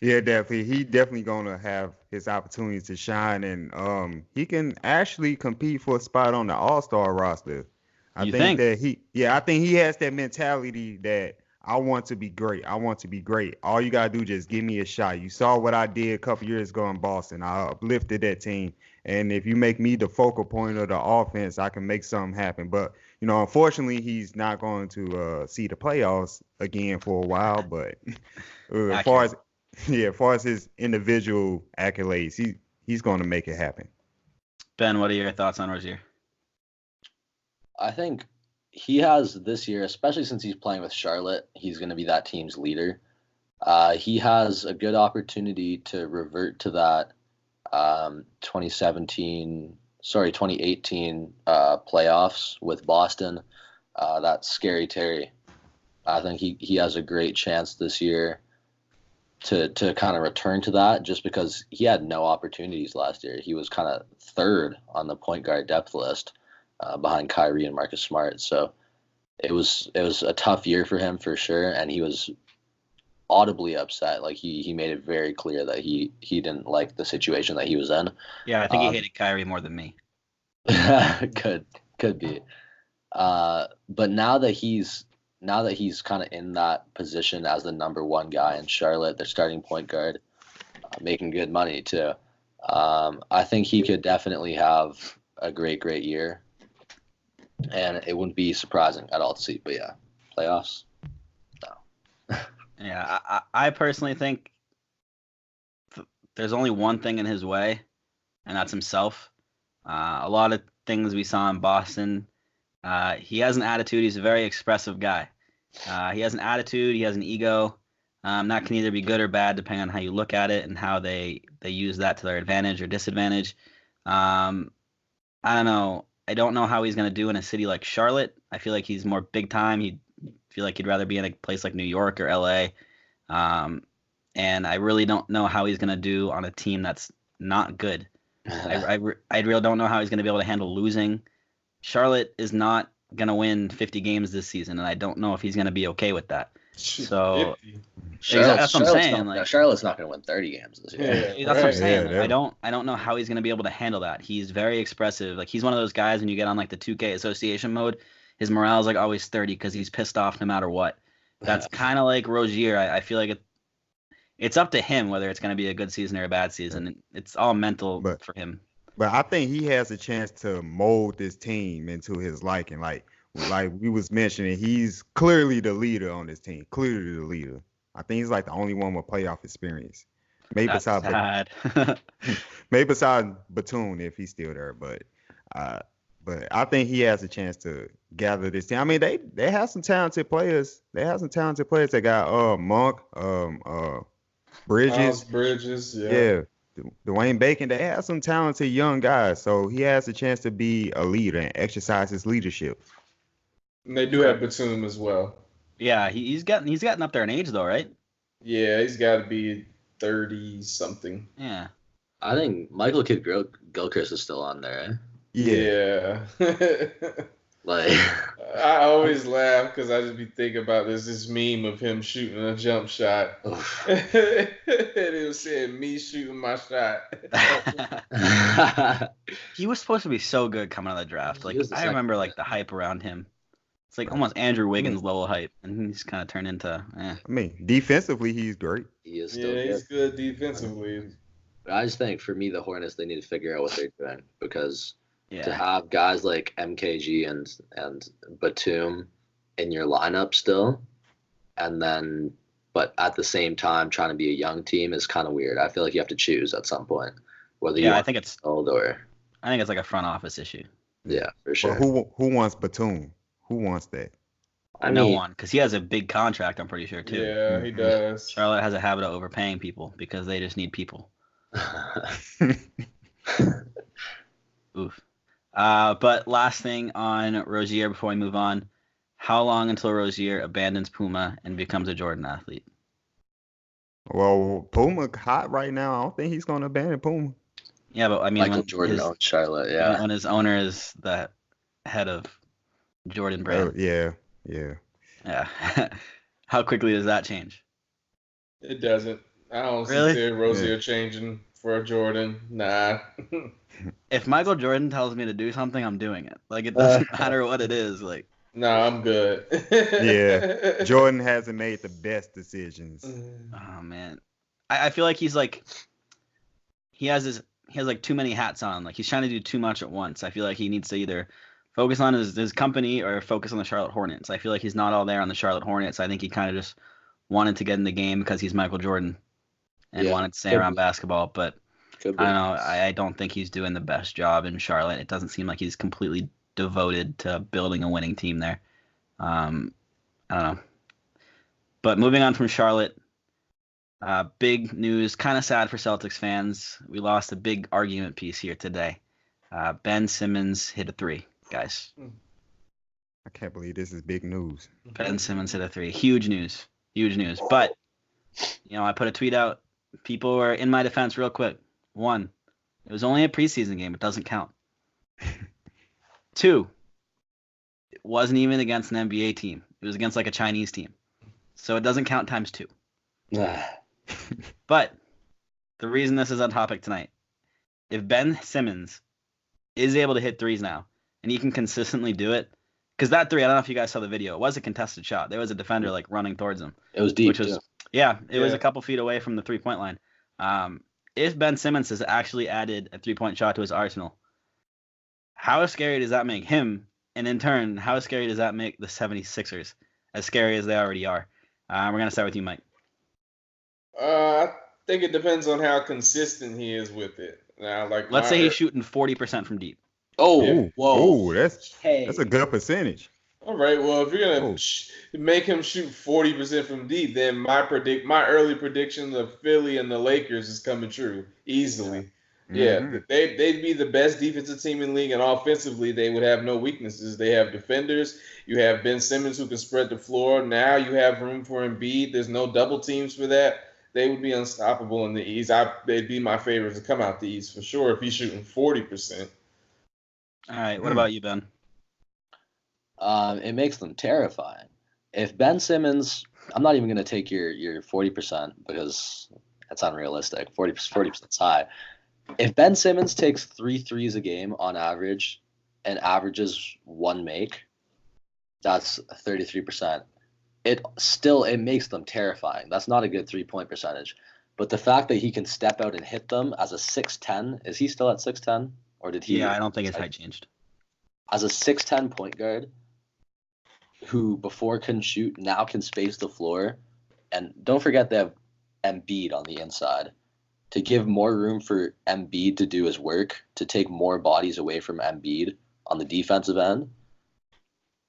Yeah, definitely. He definitely gonna have his opportunities to shine, and he can actually compete for a spot on the All-Star roster. I You think think? that I think he has that mentality that I want to be great. I want to be great. All you gotta do just give me a shot. You saw what I did a couple years ago in Boston. I uplifted that team, and if you make me the focal point of the offense, I can make something happen. But unfortunately, he's not going to see the playoffs again for a while. But as far as as far as his individual accolades, he's going to make it happen. Ben, what are your thoughts on Rozier? I think he has this year, especially since he's playing with Charlotte, he's going to be that team's leader. He has a good opportunity to revert to that 2018 playoffs with Boston. That scary Terry. I think he has a great chance this year to kind of return to that, just because he had no opportunities last year. He was kind of third on the point guard depth list behind Kyrie and Marcus Smart. So it was a tough year for him for sure, and he was audibly upset. Like he made it very clear that he didn't like the situation that he was in. Yeah, I think he hated Kyrie more than me. Could be. But now that he's kind of in that position as the number one guy in Charlotte, their starting point guard, making good money too. I think he could definitely have a great year, and it wouldn't be surprising at all to see. But yeah, playoffs, no. Yeah, I personally think there's only one thing in his way, and that's himself. A lot of things we saw in Boston. He has an attitude. He's a very expressive guy. He has an attitude. He has an ego. That can either be good or bad, depending on how you look at it and how they use that to their advantage or disadvantage. I don't know. I don't know how he's going to do in a city like Charlotte. I feel like he's more big time. He'd feel like he'd rather be in a place like New York or LA. And I really don't know how he's going to do on a team that's not good. I really don't know how he's going to be able to handle losing. Charlotte is not going to win 50 games this season, and I don't know if he's going to be okay with that. So that's what I'm saying. Charlotte's not going to win 30 games this year. That's what I'm saying. I don't know how he's going to be able to handle that. He's very expressive. Like, he's one of those guys when you get on like the 2K association mode, his morale is like always 30 because he's pissed off no matter what. That's kind of like Rozier. I feel like it's up to him whether it's going to be a good season or a bad season. It's all mental for him. But I think he has a chance to mold this team into his liking. Like we was mentioning, he's clearly the leader on this team. Clearly the leader. I think he's like the only one with playoff experience. Maybe besides Batum if he's still there. But I think he has a chance to gather this team. I mean, they have some talented players. They have some talented players. They got Monk, Bridges, yeah. Dwayne Bacon. They have some talented young guys, so he has a chance to be a leader and exercise his leadership. And they do have Batum as well. Yeah, he's gotten up there in age though, right? Yeah, he's got to be 30 something. Yeah, I think Michael Kidd-Gilchrist is still on there. Eh? Yeah. Like, I always laugh because I just be thinking about this meme of him shooting a jump shot. And it was saying me shooting my shot. He was supposed to be so good coming out of the draft. Like, I remember like the hype around him. It's like almost Andrew Wiggins level hype, and he's kind of turned into. I mean, defensively he's great. He is still he's good defensively. But I just think for me, the Hornets, they need to figure out what they're doing, because to have guys like MKG and Batum in your lineup still, but at the same time trying to be a young team is kind of weird. I feel like you have to choose at some point whether you I think it's old or. I think it's like a front office issue. Yeah, for sure. But who wants Batum? Who wants that? No one, because he has a big contract, I'm pretty sure, too. Yeah, he does. Charlotte has a habit of overpaying people because they just need people. Oof. But last thing on Rozier before we move on, how long until Rozier abandons Puma and becomes a Jordan athlete? Well, Puma hot right now. I don't think he's going to abandon Puma. Yeah, but I mean, Michael Jordan owns Charlotte, yeah. When his owner is the head of Jordan brand. Yeah. How quickly does that change? It doesn't. I don't see Really? Terry Rozier changing for a Jordan. Nah. If Michael Jordan tells me to do something, I'm doing it. Like, it doesn't matter what it is. Like, Nah, I'm good. Yeah, Jordan hasn't made the best decisions. oh man, I feel like he's like he has like too many hats on. Like, he's trying to do too much at once. I feel like he needs to either focus on his company or focus on the Charlotte Hornets. I feel like he's not all there on the Charlotte Hornets. I think he kind of just wanted to get in the game because he's Michael Jordan and wanted to stay around basketball. But I don't know. I don't think he's doing the best job in Charlotte. It doesn't seem like he's completely devoted to building a winning team there. I don't know. But moving on from Charlotte, big news, kind of sad for Celtics fans. We lost a big argument piece here today. Ben Simmons hit a 3, guys. I can't believe this is big news. Ben Simmons hit a 3. Huge news. Huge news. But, I put a tweet out. People were in my defense real quick. 1, it was only a preseason game. It doesn't count. 2, it wasn't even against an NBA team. It was against like a Chinese team. So it doesn't count times 2. But the reason this is on topic tonight, if Ben Simmons is able to hit threes now, and he can consistently do it, because that 3, I don't know if you guys saw the video, it was a contested shot. There was a defender like running towards him. It was deep. Which was, it was a couple feet away from the 3-point line. If Ben Simmons has actually added a 3-point shot to his arsenal, how scary does that make him? And in turn, how scary does that make the 76ers? As scary as they already are. We're going to start with you, Mike. I think it depends on how consistent he is with it. Now, let's say he's shooting 40% from deep. Oh, whoa. That's a good percentage. All right. Well, if you're gonna make him shoot 40% from deep, then my early predictions of Philly and the Lakers is coming true easily. Yeah, they'd be the best defensive team in the league, and offensively, they would have no weaknesses. They have defenders. You have Ben Simmons who can spread the floor. Now you have room for Embiid. There's no double teams for that. They would be unstoppable in the East. They'd be my favorites to come out the East for sure if he's shooting 40%. All right. What about you, Ben? It makes them terrifying. If Ben Simmons, I'm not even going to take your 40% because that's unrealistic. 40% is high. If Ben Simmons takes 3 threes a game on average and averages 1 make, that's 33%. It makes them terrifying. That's not a good 3-point percentage. But the fact that he can step out and hit them as a 6'10", is he still at 6'10"? Or did he? Yeah, I don't think his height changed. As a 6'10" point guard who before couldn't shoot, now can space the floor. And don't forget they have Embiid on the inside. To give more room for Embiid to do his work, to take more bodies away from Embiid on the defensive end,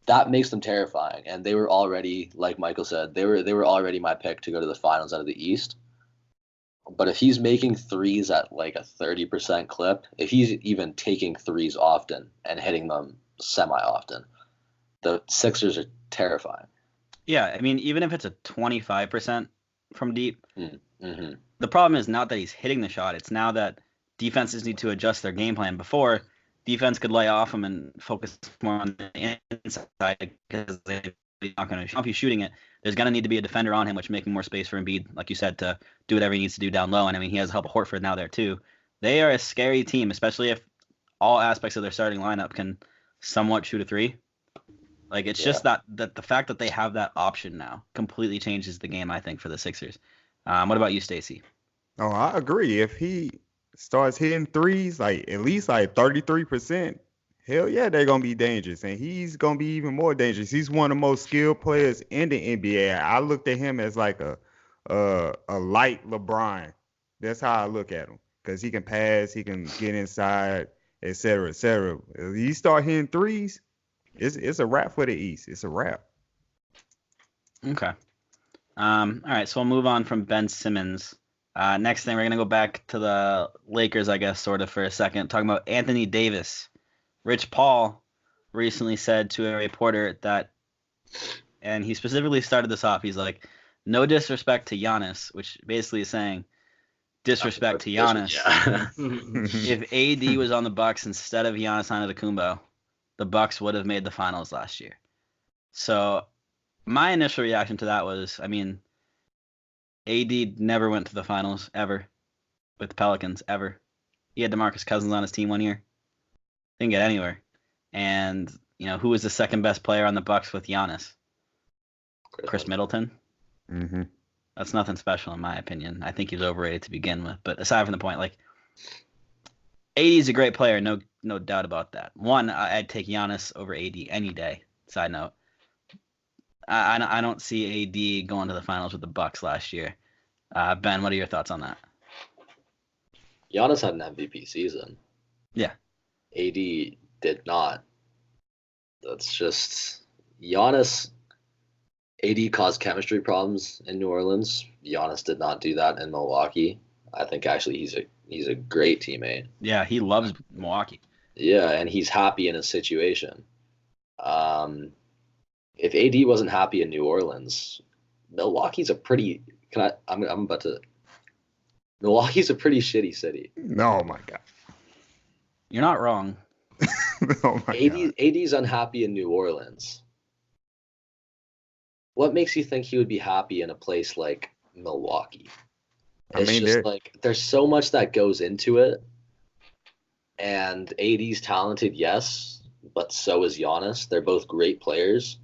that makes them terrifying. And they were already, like Michael said, they were already my pick to go to the finals out of the East. But if he's making threes at like a 30% clip, if he's even taking threes often and hitting them semi-often, the Sixers are terrifying. Yeah, I mean, even if it's a 25% from deep, mm-hmm. The problem is not that he's hitting the shot. It's now that defenses need to adjust their game plan. Before, defense could lay off him and focus more on the inside because they're not going to shoot. If he's shooting it, there's going to need to be a defender on him, which making more space for Embiid, like you said, to do whatever he needs to do down low. And I mean, he has help of Horford now there too. They are a scary team, especially if all aspects of their starting lineup can somewhat shoot a 3. Like, it's just that the fact that they have that option now completely changes the game, I think, for the Sixers. What about you, Stacey? Oh, I agree. If he starts hitting threes, like at least like 33%, hell yeah, they're gonna be dangerous, and he's gonna be even more dangerous. He's one of the most skilled players in the NBA. I looked at him as like a light LeBron. That's how I look at him, because he can pass, he can get inside, et cetera, et cetera. If he start hitting threes, it's a wrap for the East. It's a wrap. Okay. All right, so we'll move on from Ben Simmons. Next thing, we're going to go back to the Lakers, I guess, sort of for a second, talking about Anthony Davis. Rich Paul recently said to a reporter that, and he specifically started this off, he's like, no disrespect to Giannis, which basically is saying disrespect to Giannis. If AD was on the Bucks instead of Giannis Antetokounmpo, the Bucks would have made the finals last year. So my initial reaction to that was, I mean, AD never went to the finals ever with the Pelicans ever. He had DeMarcus Cousins on his team one year. Didn't get anywhere. And who was the second best player on the Bucks with Giannis? Chris Middleton. Mm-hmm. That's nothing special in my opinion. I think he was overrated to begin with. But aside from the point, like, AD is a great player, no doubt about that. One, I'd take Giannis over AD any day. Side note, I don't see AD going to the finals with the Bucks last year. Ben, what are your thoughts on that? Giannis had an MVP season. Yeah. AD did not. That's just Giannis. AD caused chemistry problems in New Orleans. Giannis did not do that in Milwaukee. I think actually he's a great teammate. Yeah, he loves Milwaukee. Yeah, and he's happy in his situation. If AD wasn't happy in New Orleans, Milwaukee's a pretty Milwaukee's a pretty shitty city. Oh my God. You're not wrong. Oh my God. AD's unhappy in New Orleans. What makes you think he would be happy in a place like Milwaukee? There's so much that goes into it. And AD's talented, yes, but so is Giannis. They're both great players.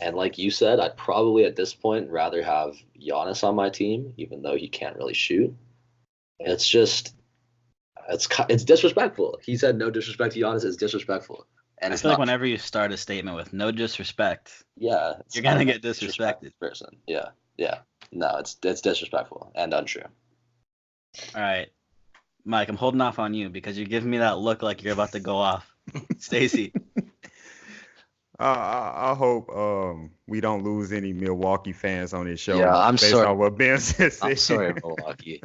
And like you said, I'd probably at this point rather have Giannis on my team, even though he can't really shoot. It's just, it's disrespectful. He said no disrespect to Giannis is disrespectful. And I feel like whenever you start a statement with no disrespect, yeah, you're gonna get disrespected. Person, yeah. No, it's disrespectful and untrue. All right, Mike, I'm holding off on you because you're giving me that look like you're about to go off. Stacey. I hope we don't lose any Milwaukee fans on this show. Yeah, I'm based sorry. on what Ben said. I'm sorry, Milwaukee.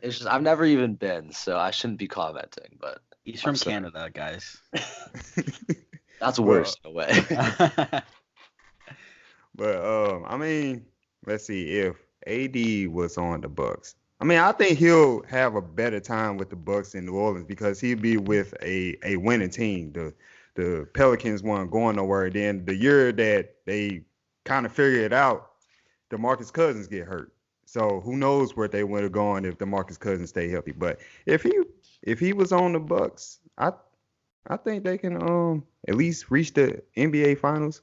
It's just I've never even been, so I shouldn't be commenting. But He's from Canada, guys. That's worse in a way. But I mean, let's see if AD was on the Bucks. I mean, I think he'll have a better time with the Bucks in New Orleans because he'll be with a winning team. The Pelicans weren't going nowhere. Then the year that they kind of figured it out, DeMarcus Cousins get hurt. So who knows where they would have gone if DeMarcus Cousins stay healthy. But if he was on the Bucks, I think they can at least reach the NBA Finals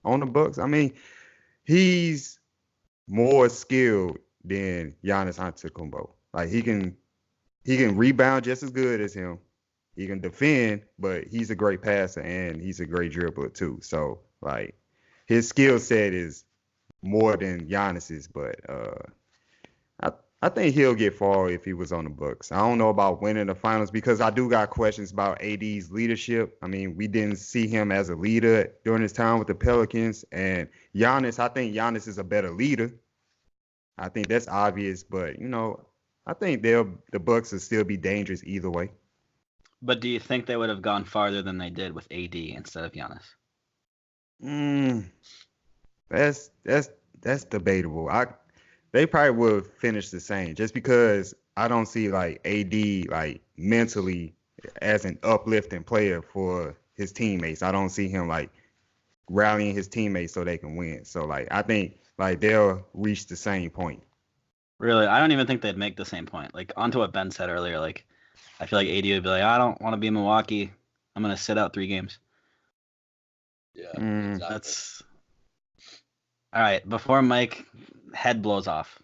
on the Bucks. I mean, he's more skilled than Giannis Antetokounmpo. Like he can rebound just as good as him. He can defend, but he's a great passer and he's a great dribbler too. So like his skill set is more than Giannis's, but I think he'll get far if he was on the Bucks. I don't know about winning the finals because I do got questions about AD's leadership. I mean, we didn't see him as a leader during his time with the Pelicans, and Giannis, I think Giannis is a better leader. I think that's obvious, but I think the Bucks will still be dangerous either way. But do you think they would have gone farther than they did with AD instead of Giannis? That's debatable. They probably would finish the same just because I don't see like AD like mentally as an uplifting player for his teammates. I don't see him like rallying his teammates so they can win. So like I think like they'll reach the same point. Really, I don't even think they'd make the same point. Like onto what Ben said earlier, like I feel like AD would be like, I don't want to be in Milwaukee. I'm gonna sit out 3 games. Yeah, exactly. That's all right. Before Mike head blows off,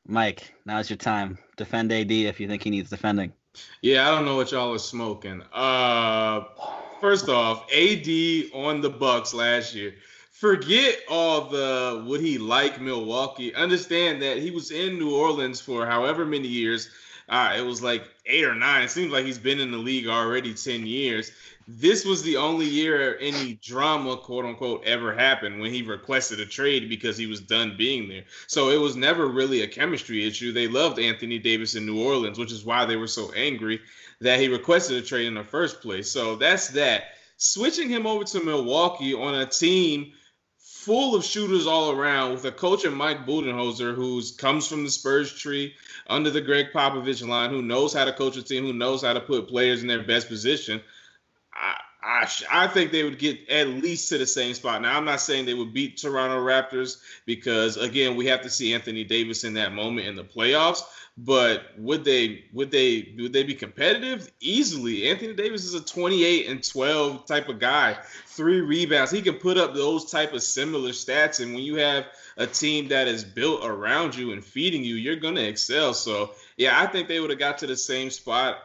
Mike, now's your time. Defend AD if you think he needs defending. Yeah, I don't know what y'all are smoking. First off, AD on the Bucks last year. Forget all the would he like Milwaukee. Understand that he was in New Orleans for however many years. It was like 8 or 9. It seems like he's been in the league already 10 years. This was the only year any drama, quote unquote, ever happened when he requested a trade because he was done being there. So it was never really a chemistry issue. They loved Anthony Davis in New Orleans, which is why they were so angry that he requested a trade in the first place. So that's that. Switching him over to Milwaukee on a team full of shooters all around with a coach in Mike Budenholzer who comes from the Spurs tree under the Greg Popovich line, who knows how to coach a team, who knows how to put players in their best position. I think they would get at least to the same spot. Now, I'm not saying they would beat Toronto Raptors because, again, we have to see Anthony Davis in that moment in the playoffs. But would they be competitive? Easily. Anthony Davis is a 28-12 type of guy. 3 rebounds. He can put up those type of similar stats. And when you have a team that is built around you and feeding you, you're going to excel. So, yeah, I think they would have got to the same spot.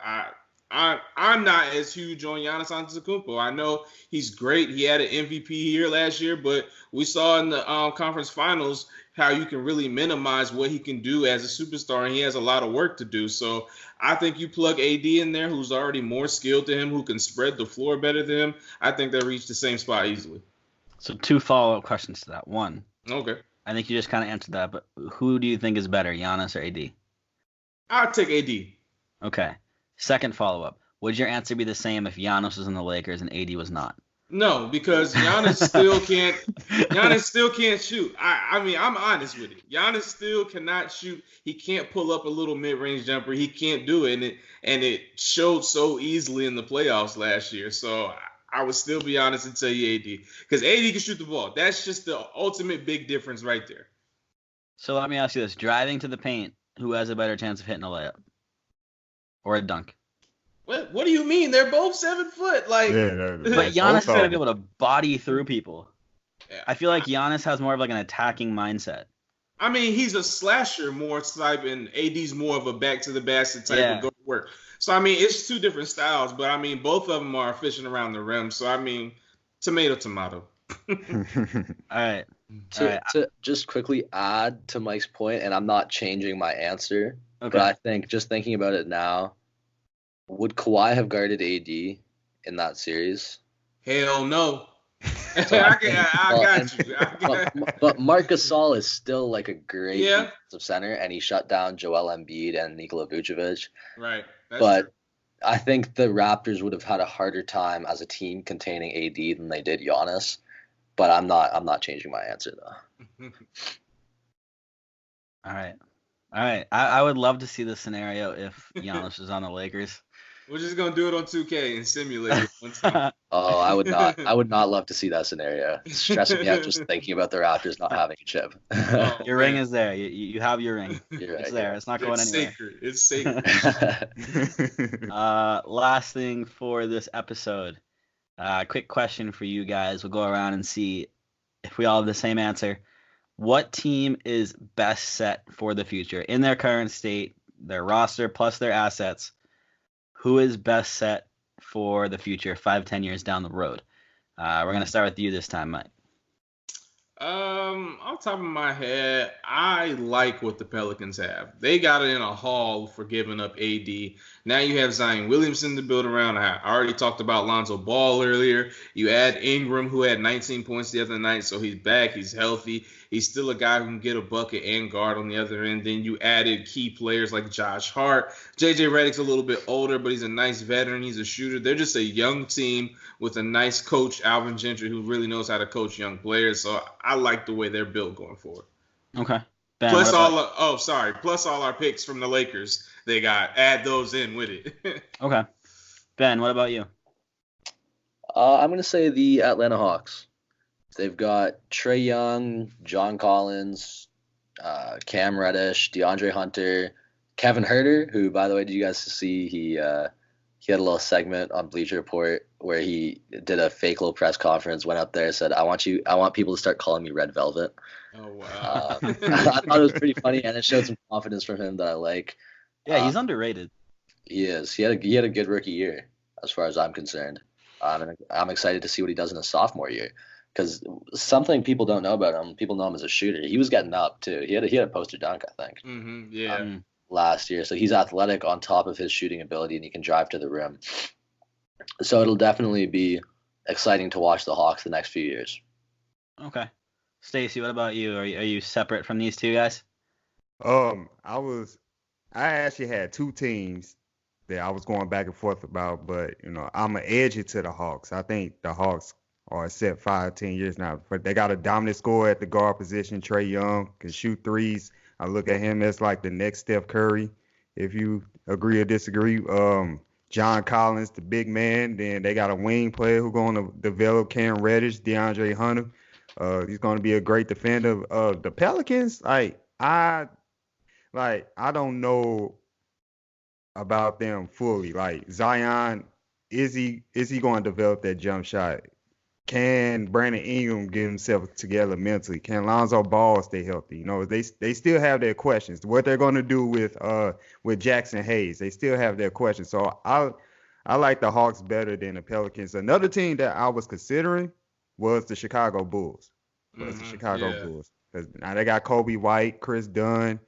I'm not as huge on Giannis Antetokounmpo. I know he's great. He had an MVP here last year, but we saw in the conference finals how you can really minimize what he can do as a superstar, and he has a lot of work to do. So I think you plug AD in there, who's already more skilled than him, who can spread the floor better than him. I think they'll reach the same spot easily. So 2 follow-up questions to that. 1. Okay. I think you just kind of answered that, but who do you think is better, Giannis or AD? I'll take AD. Okay. Second follow-up. Would your answer be the same if Giannis was in the Lakers and AD was not? No, because Giannis still can't shoot. I mean, I'm honest with it. Giannis still cannot shoot. He can't pull up a little mid-range jumper. He can't do it, and it showed so easily in the playoffs last year. So I would still be honest and tell you AD, because AD can shoot the ball. That's just the ultimate big difference right there. So let me ask you this: driving to the paint, who has a better chance of hitting a layup or a dunk? What do you mean? They're both 7 foot. Like, but Giannis is gonna be able to body through people. Yeah. I feel like Giannis has more of like an attacking mindset. I mean, he's a slasher more type, and AD's more of a back to the basket type of go to work. So I mean, it's 2 different styles, but I mean, both of them are efficient around the rim. So I mean, tomato. All right. To just quickly add to Mike's point, and I'm not changing my answer, but I think just thinking about it now, would Kawhi have guarded AD in that series? Hell no. I got you. But Marc Gasol is still like a great defensive center, and he shut down Joel Embiid and Nikola Vucevic. Right. But true. I think the Raptors would have had a harder time as a team containing AD than they did Giannis. But I'm not changing my answer though. All right. I would love to see the scenario if Giannis was on the Lakers. We're just gonna do it on 2K and simulate it one time. Oh, I would not love to see that scenario. It's stressing me out just thinking about the Raptors not having a chip. Your ring is there. You have your ring. You're right, it's there. It's not going anywhere. It's sacred. Last thing for this episode. Quick question for you guys. We'll go around and see if we all have the same answer. What team is best set for the future in their current state, their roster plus their assets? Who is best set for the future 5-10 years down the road? We're going to start with you this time, Mike. Off the top of my head, I like what the Pelicans have. They got it in a haul for giving up AD. Now you have Zion Williamson to build around. I already talked about Lonzo Ball earlier. You add Ingram, who had 19 points the other night, so he's back. He's healthy. He's still a guy who can get a bucket and guard on the other end. Then you added key players like Josh Hart. JJ Redick's a little bit older, but he's a nice veteran. He's a shooter. They're just a young team with a nice coach, Alvin Gentry, who really knows how to coach young players. So I like the way they're built going forward. Okay. Ben, plus all our picks from the Lakers they got. Add those in with it. Okay. Ben, what about you? I'm going to say the Atlanta Hawks. They've got Trae Young, John Collins, Cam Reddish, DeAndre Hunter, Kevin Huerter, who, by the way, did you guys see he had a little segment on Bleacher Report where he did a fake little press conference, went up there, said, I want people to start calling me Red Velvet. Oh, wow. I thought it was pretty funny, and it showed some confidence from him that I like. Yeah, he's underrated. He is. He had a good rookie year, as far as I'm concerned. And I'm excited to see what he does in his sophomore year. Because something people don't know about him, people know him as a shooter. He was getting up, too. He had a poster dunk, I think. Mm-hmm, yeah. Last year. So he's athletic on top of his shooting ability, and he can drive to the rim. So it'll definitely be exciting to watch the Hawks the next few years. Okay. Stacey, what about you? Are you separate from these two guys? I actually had 2 teams that I was going back and forth about, but I'm gonna edge it to the Hawks. I think the Hawks are set 5-10 years now, but they got a dominant scorer at the guard position. Trae Young can shoot threes. I look at him as like the next Steph Curry, if you agree or disagree. John Collins, the big man. Then they got a wing player who's going to develop, Cam Reddish, DeAndre Hunter. He's going to be a great defender. The Pelicans, I don't know about them fully. Like Zion, is he going to develop that jump shot? Can Brandon Ingram get himself together mentally? Can Lonzo Ball stay healthy? You know, they still have their questions. What they're going to do with Jackson Hayes, they still have their questions. So I like the Hawks better than the Pelicans. Another team that I was considering was the Chicago Bulls. Bulls. 'Cause now they got Kobe White, Chris Dunn,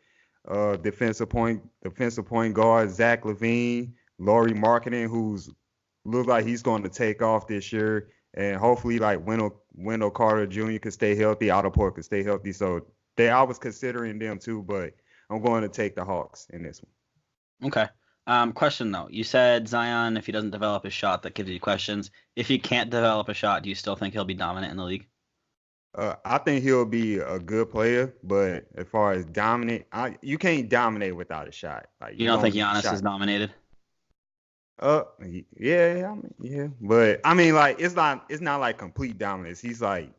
defensive point guard Zach LaVine, Lauri Markkanen, who's look like he's going to take off this year. And hopefully, like Wendell Carter Jr. could stay healthy, Otto Porter could stay healthy. So I was considering them too, but I'm going to take the Hawks in this one. Okay. Question though. You said Zion, if he doesn't develop a shot, that gives you questions. If he can't develop a shot, do you still think he'll be dominant in the league? I think he'll be a good player, but as far as dominant, you can't dominate without a shot. Like You don't think Giannis is dominated? Yeah, but I mean, like it's not like complete dominance. He's like,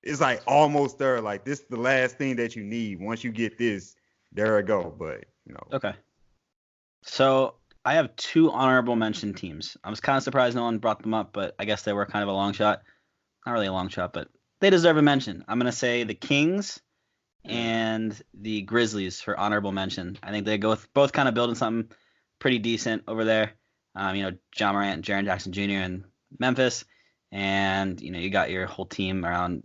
it's like almost there. Like this is the last thing that you need. Once you get this, there it go. But you know. Okay. So I have two honorable mention teams. I was kind of surprised no one brought them up, but I guess they were kind of a long shot. Not really a long shot, but they deserve a mention. I'm gonna say the Kings and the Grizzlies for honorable mention. I think they both kind of building something pretty decent over there. John Morant, Jaren Jackson Jr. in Memphis, and you got your whole team around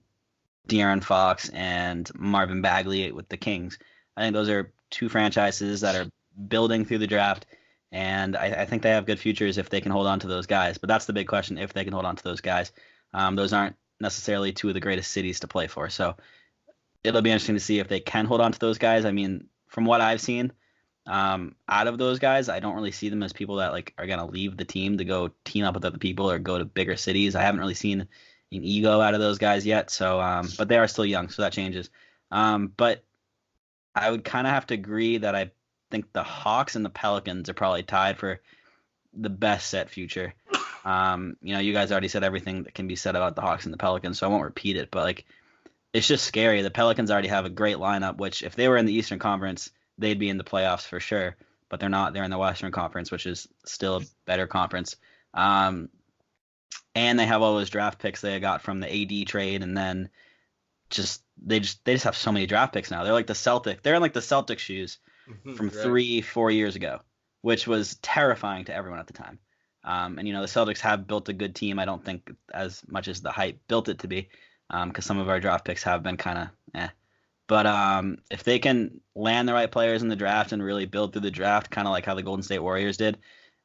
De'Aaron Fox and Marvin Bagley with the Kings. I think those are two franchises that are building through the draft, and I think they have good futures if they can hold on to those guys. But that's the big question, if they can hold on to those guys. Those aren't necessarily two of the greatest cities to play for, so it'll be interesting to see if they can hold on to those guys. I mean, from what I've seen, out of those guys, I don't really see them as people that are gonna leave the team to go team up with other people or go to bigger cities. I haven't really seen an ego out of those guys yet. So, but they are still young, so that changes. But I would kind of have to agree that I think the Hawks and the Pelicans are probably tied for the best set future. You guys already said everything that can be said about the Hawks and the Pelicans, so I won't repeat it. But it's just scary. The Pelicans already have a great lineup, which if they were in the Eastern Conference, they'd be in the playoffs for sure, but they're not. They're in the Western Conference, which is still a better conference. And they have all those draft picks they got from the AD trade, and then they just have so many draft picks now. They're like the Celtics. They're in the Celtics shoes from 3-4 years ago, which was terrifying to everyone at the time. And the Celtics have built a good team. I don't think as much as the hype built it to be, because some of our draft picks have been kind of But if they can land the right players in the draft and really build through the draft, kind of like how the Golden State Warriors did,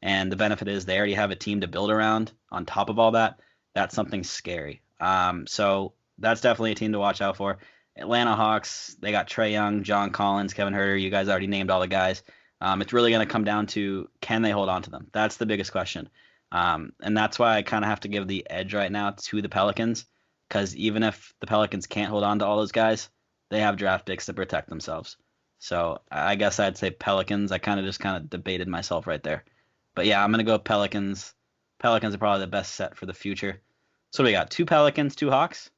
and the benefit is they already have a team to build around on top of all that, that's something scary. So that's definitely a team to watch out for. Atlanta Hawks, they got Trae Young, John Collins, Kevin Huerter. You guys already named all the guys. It's really going to come down to, can they hold on to them? That's the biggest question. And that's why I kind of have to give the edge right now to the Pelicans, because even if the Pelicans can't hold on to all those guys, they have draft picks to protect themselves. So I guess I'd say Pelicans. I kind of debated myself right there. But yeah, I'm going to go Pelicans. Pelicans are probably the best set for the future. So we got 2 Pelicans, 2 Hawks?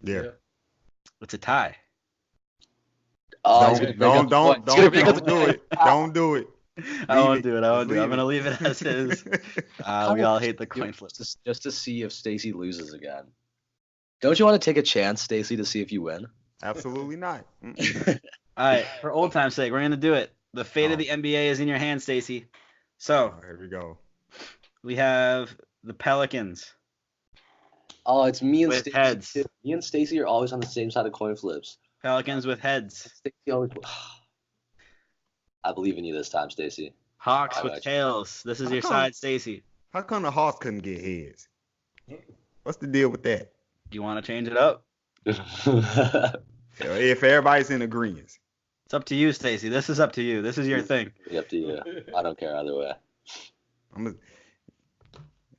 Yeah. It's a tie. Oh, Don't do it. Don't do it. I won't do it. I'm going to leave it as is. We all hate the coin flip. Just to see if Stacey loses again. Don't you want to take a chance, Stacey, to see if you win? Absolutely not. All right, for old time's sake, we're going to do it. The fate of the NBA is in your hands, Stacey. So, here we go. We have the Pelicans. Oh, it's me and with Stacey. Heads. Me and Stacey are always on the same side of coin flips. Pelicans with heads. Stacey always. I believe in you this time, Stacey. Hawks with tails. This is your side, Stacey. How come the Hawks couldn't get heads? What's the deal with that? Do you want to change it up? If everybody's in agreement. It's up to you, Stacey. This is up to you. This is your thing. It's up to you. I don't care either way.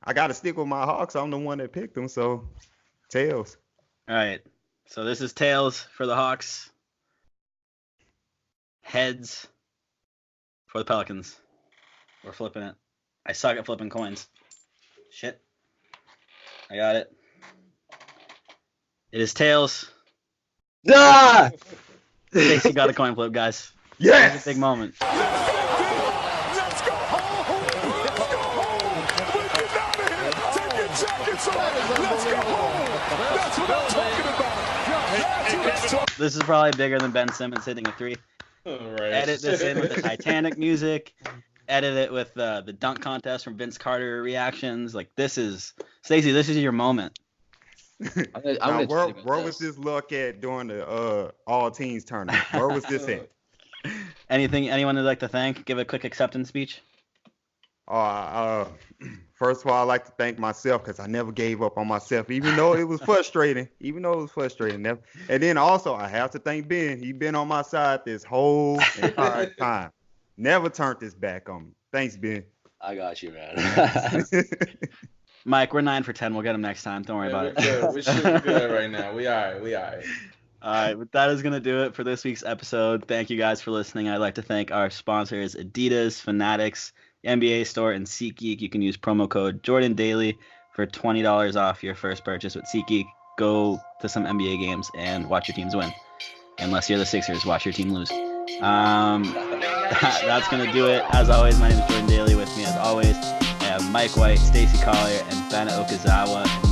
I got to stick with my Hawks. I'm the one that picked them, so tails. All right. So this is tails for the Hawks. Heads for the Pelicans. We're flipping it. I suck at flipping coins. Shit. I got it. It is tails. Ah! Stacey got a coin flip, guys. Yes! It's a big moment. Let's go home! Let's go home! When you get out of here, take your jackets off! Let's go home! That's what I'm talking about! That's what I'm talking. This is probably bigger than Ben Simmons hitting a 3. Right. Edit this in with the Titanic music. Edit it with the dunk contest from Vince Carter reactions. Like, this is... Stacey, this is your moment. I'm Where was this look at during the all teams tournament? Where was this at? Anyone would like to thank? Give a quick acceptance speech. First of all, I'd like to thank myself because I never gave up on myself, even though it was frustrating. And then also, I have to thank Ben. He's been on my side this whole entire time. Never turned his back on me. Thanks, Ben. I got you, man. Mike, we're 9 for 10. We'll get him next time. Don't worry about it. Good. We should be good right now. We all right. All right, but that is going to do it for this week's episode. Thank you guys for listening. I'd like to thank our sponsors, Adidas, Fanatics, the NBA Store, and SeatGeek. You can use promo code JORDANDALY for $20 off your first purchase with SeatGeek. Go to some NBA games and watch your teams win. Unless you're the Sixers, watch your team lose. That's going to do it. As always, my name is Jordan Daly. With me, as always, I have Mike White, Stacey Collier, and Ben Okazawa.